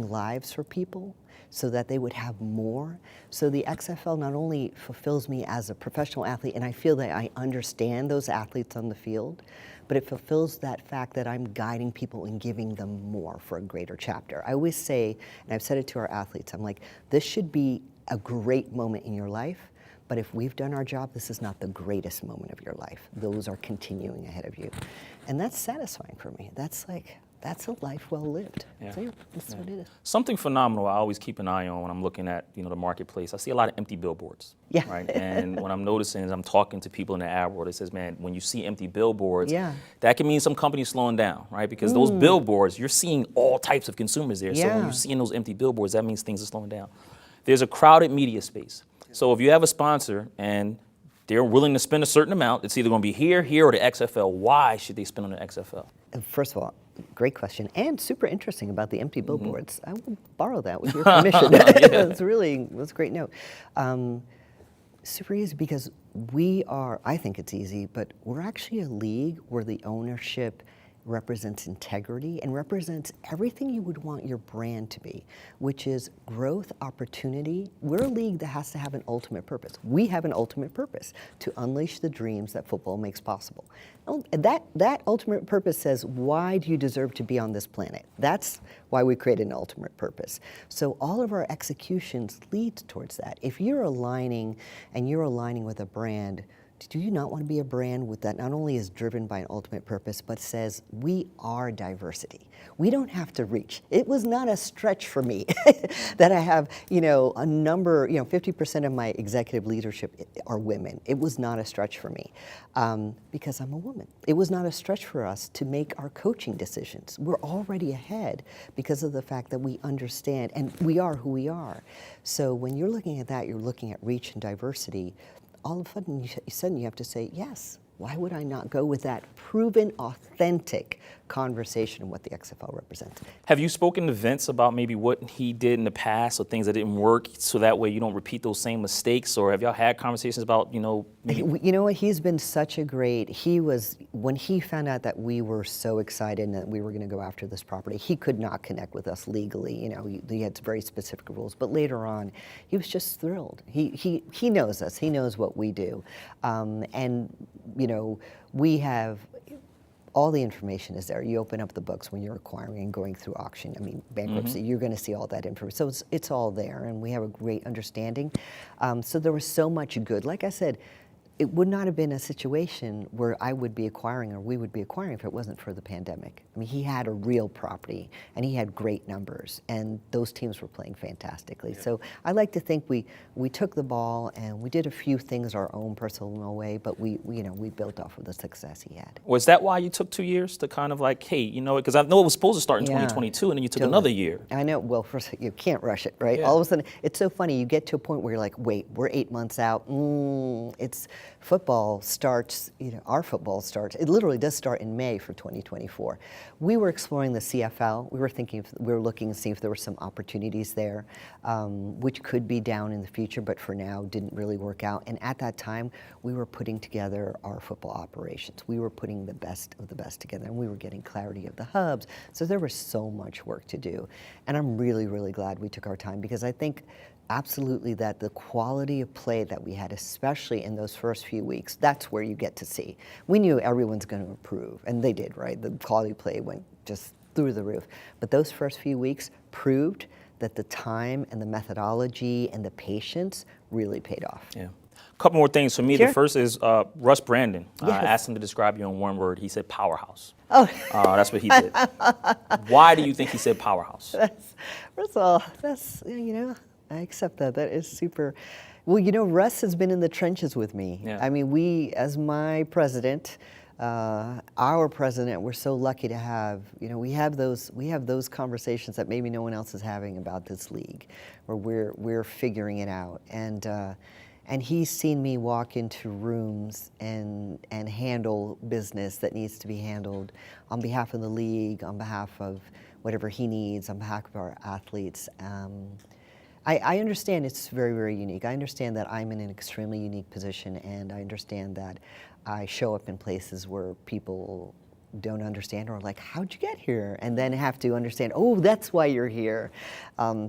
lives for people so that they would have more. So the XFL not only fulfills me as a professional athlete, and I feel that I understand those athletes on the field, but it fulfills that fact that I'm guiding people and giving them more for a greater chapter. I always say, and I've said it to our athletes, I'm like, this should be a great moment in your life, but if we've done our job, this is not the greatest moment of your life. Those are continuing ahead of you. And that's satisfying for me. That's like, that's a life well lived. Yeah. So yeah, that's what it is. Something phenomenal I always keep an eye on when I'm looking at, you know, the marketplace. I see a lot of empty billboards. Yeah. Right. And what I'm noticing is I'm talking to people in the ad world. It says, man, when you see empty billboards, Yeah. that can mean some companies slowing down, right? Because those billboards, you're seeing all types of consumers there. So when Yeah. you're seeing those empty billboards, that means things are slowing down. There's a crowded media space. So if you have a sponsor and they're willing to spend a certain amount, it's either going to be here, or the XFL. Why should they spend on the XFL? First of all, great question, and super interesting about the empty billboards. I will borrow that with your permission. It's really, that's a great note. Super easy because I think it's easy, but we're actually a league where the ownership represents integrity and represents everything you would want your brand to be, which is growth, opportunity. We're a league that has to have an ultimate purpose. We have an ultimate purpose to unleash the dreams that football makes possible. That ultimate purpose says, why do you deserve to be on this planet? That's why we created an ultimate purpose. So all of our executions lead towards that. If you're aligning with a brand, do you not want to be a brand with that not only is driven by an ultimate purpose, but says we are diversity? We don't have to reach. It was not a stretch for me that I have, a number, 50% of my executive leadership are women. It was not a stretch for me because I'm a woman. It was not a stretch for us to make our coaching decisions. We're already ahead because of the fact that we understand and we are who we are. So when you're looking at that, you're looking at reach and diversity. All of a sudden you have to say, yes, why would I not go with that proven, authentic conversation and what the XFL represents? Have you spoken to Vince about maybe what he did in the past or things that didn't work so that way you don't repeat those same mistakes? Or have y'all had conversations about, maybe? You know what, he's been such a great, when he found out that we were so excited and that we were gonna go after this property, he could not connect with us legally, he had very specific rules, but later on, he was just thrilled. He knows us, he knows what we do. We have, all the information is there. You open up the books when you're acquiring and going through auction. I mean, bankruptcy, you're going to see all that information. So it's all there, and we have a great understanding. So there was so much good. Like I said, it would not have been a situation where I would be acquiring or we would be acquiring if it wasn't for the pandemic. I mean, he had a real property and he had great numbers and those teams were playing fantastically. Yeah. So I like to think we took the ball and we did a few things our own personal way, but we built off of the success he had. Was that why you took 2 years to kind of like, hey, because I know it was supposed to start in 2022 and then you took another year. I know, well, first, you can't rush it, right? Yeah. All of a sudden, it's so funny, you get to a point where you're like, wait, we're 8 months out, football starts, our football starts, it literally does start in May for 2024. We were exploring the CFL. We were looking to see if there were some opportunities there, which could be down in the future, but for now didn't really work out. And at that time, we were putting together our football operations. We were putting the best of the best together, and we were getting clarity of the hubs. So there was so much work to do. And I'm really, really glad we took our time because I think absolutely that the quality of play that we had, especially in those first few weeks, that's where you get to see. We knew everyone's going to improve, and they did, right? The quality of play went just through the roof. But those first few weeks proved that the time and the methodology and the patience really paid off. Yeah. Couple more things for me. Sure. The first is Russ Brandon. Yes. I asked him to describe you in one word. He said powerhouse. Oh. That's what he did. Why do you think he said powerhouse? First of all, that's, I accept that. That is super. Well, Russ has been in the trenches with me. Yeah. I mean, we, as my president, our president, we're so lucky to have, we have those conversations that maybe no one else is having about this league, where we're figuring it out. And he's seen me walk into rooms and handle business that needs to be handled on behalf of the league, on behalf of whatever he needs, on behalf of our athletes. I understand it's very, very unique. I understand that I'm in an extremely unique position, and I understand that I show up in places where people don't understand or like, how'd you get here? And then have to understand, oh, that's why you're here.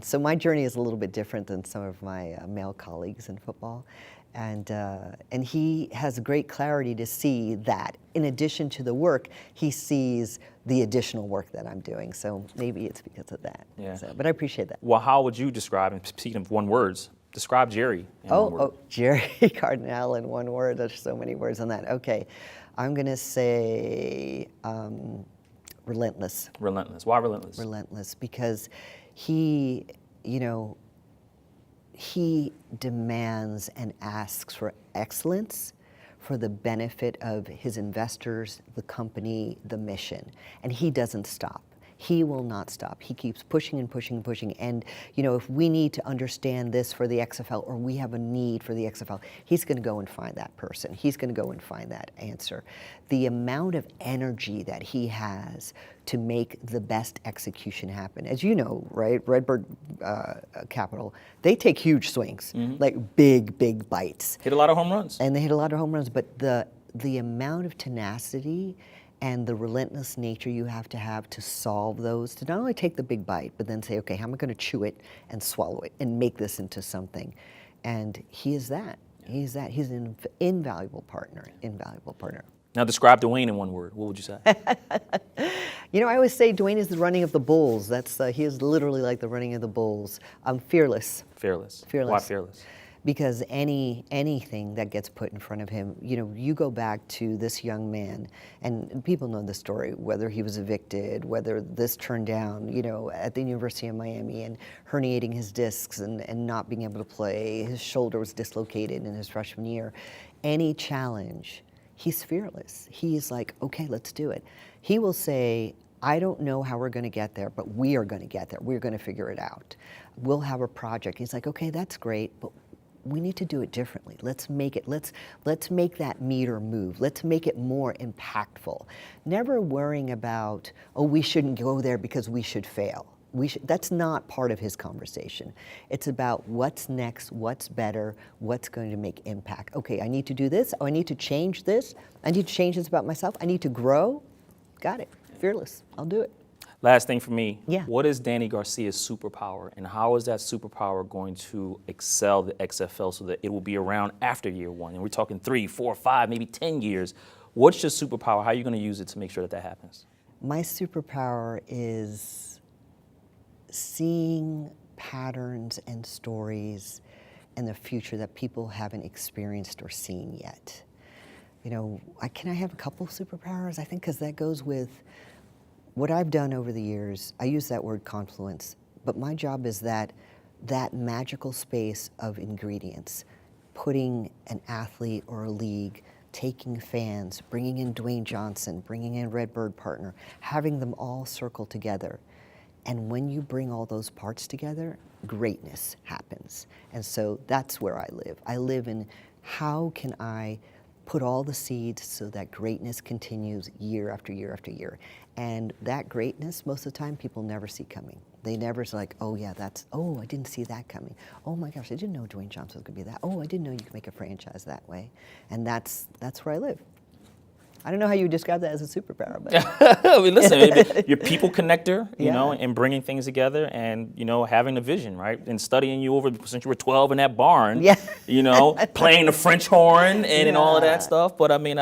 So my journey is a little bit different than some of my male colleagues in football. And he has great clarity to see that in addition to the work, he sees the additional work that I'm doing. So maybe it's because of that. Yeah. So, but I appreciate that. Well, how would you describe, and speaking of one words, describe Jerry in one word? Jerry Cardinale in one word. There's so many words on that. Okay, I'm going to say relentless. Relentless. Why relentless? Relentless, because he, he demands and asks for excellence for the benefit of his investors, the company, the mission. And he doesn't stop. He will not stop. He keeps pushing and pushing and pushing. And, if we need to understand this for the XFL, or we have a need for the XFL, he's going to go and find that person. He's going to go and find that answer. The amount of energy that he has to make the best execution happen. As you know, right, Redbird Capital, they take huge swings, like big, big bites. Hit a lot of home runs. And they hit a lot of home runs, but the amount of tenacity and the relentless nature you have to solve those, to not only take the big bite, but then say, okay, how am I going to chew it and swallow it and make this into something? And he is that. He's that. He's an invaluable partner, invaluable partner. Now describe Dwayne in one word. What would you say? I always say Dwayne is the running of the bulls. He is literally like the running of the bulls. Fearless. Fearless. Fearless. Why fearless? Because anything that gets put in front of him, you go back to this young man, and people know the story, whether he was evicted, whether this turned down, at the University of Miami, and herniating his discs and not being able to play. His shoulder was dislocated in his freshman year. Any challenge, he's fearless. He's like, okay, let's do it. He will say, I don't know how we're going to get there, but we are going to get there. We're going to figure it out. We'll have a project. He's like, okay, that's great, but we need to do it differently. Let's make that meter move. Let's make it more impactful. Never worrying about, oh, we shouldn't go there because we should fail. That's not part of his conversation. It's about what's next, what's better, what's going to make impact. Okay, I need to do this. Oh, I need to change this. I need to change this about myself. I need to grow. Got it. Fearless. I'll do it. Last thing for me. Yeah. What is Dany Garcia's superpower, and how is that superpower going to excel the XFL so that it will be around after year one? And we're talking 3, 4, 5, maybe 10 years. What's your superpower? How are you going to use it to make sure that happens? My superpower is seeing patterns and stories in the future that people haven't experienced or seen yet. Can I have a couple superpowers? I think because that goes with what I've done over the years. I use that word confluence, but my job is that magical space of ingredients, putting an athlete or a league, taking fans, bringing in Dwayne Johnson, bringing in Redbird partner, having them all circle together. And when you bring all those parts together, greatness happens. And so that's where I live. I live in how can I put all the seeds so that greatness continues year after year after year. And that greatness, most of the time, people never see coming. They never like, oh yeah, I didn't see that coming. Oh my gosh, I didn't know Dwayne Johnson was gonna be that. Oh, I didn't know you could make a franchise that way. And that's where I live. I don't know how you would describe that as a superpower, but I mean, listen, you're people connector, you Yeah. know, and bringing things together and, having a vision, right? And studying you over since you were 12 in that barn, Yeah. Playing the French horn and all of Yeah. that stuff. But I mean,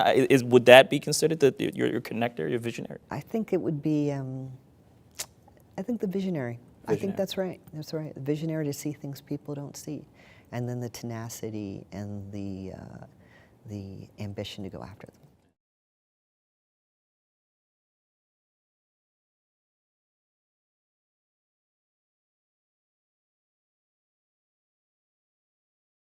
would that be considered your connector, your visionary? I think it would be, I think the visionary. I think that's right. That's right. The visionary to see things people don't see. and then the tenacity and the ambition to go after them.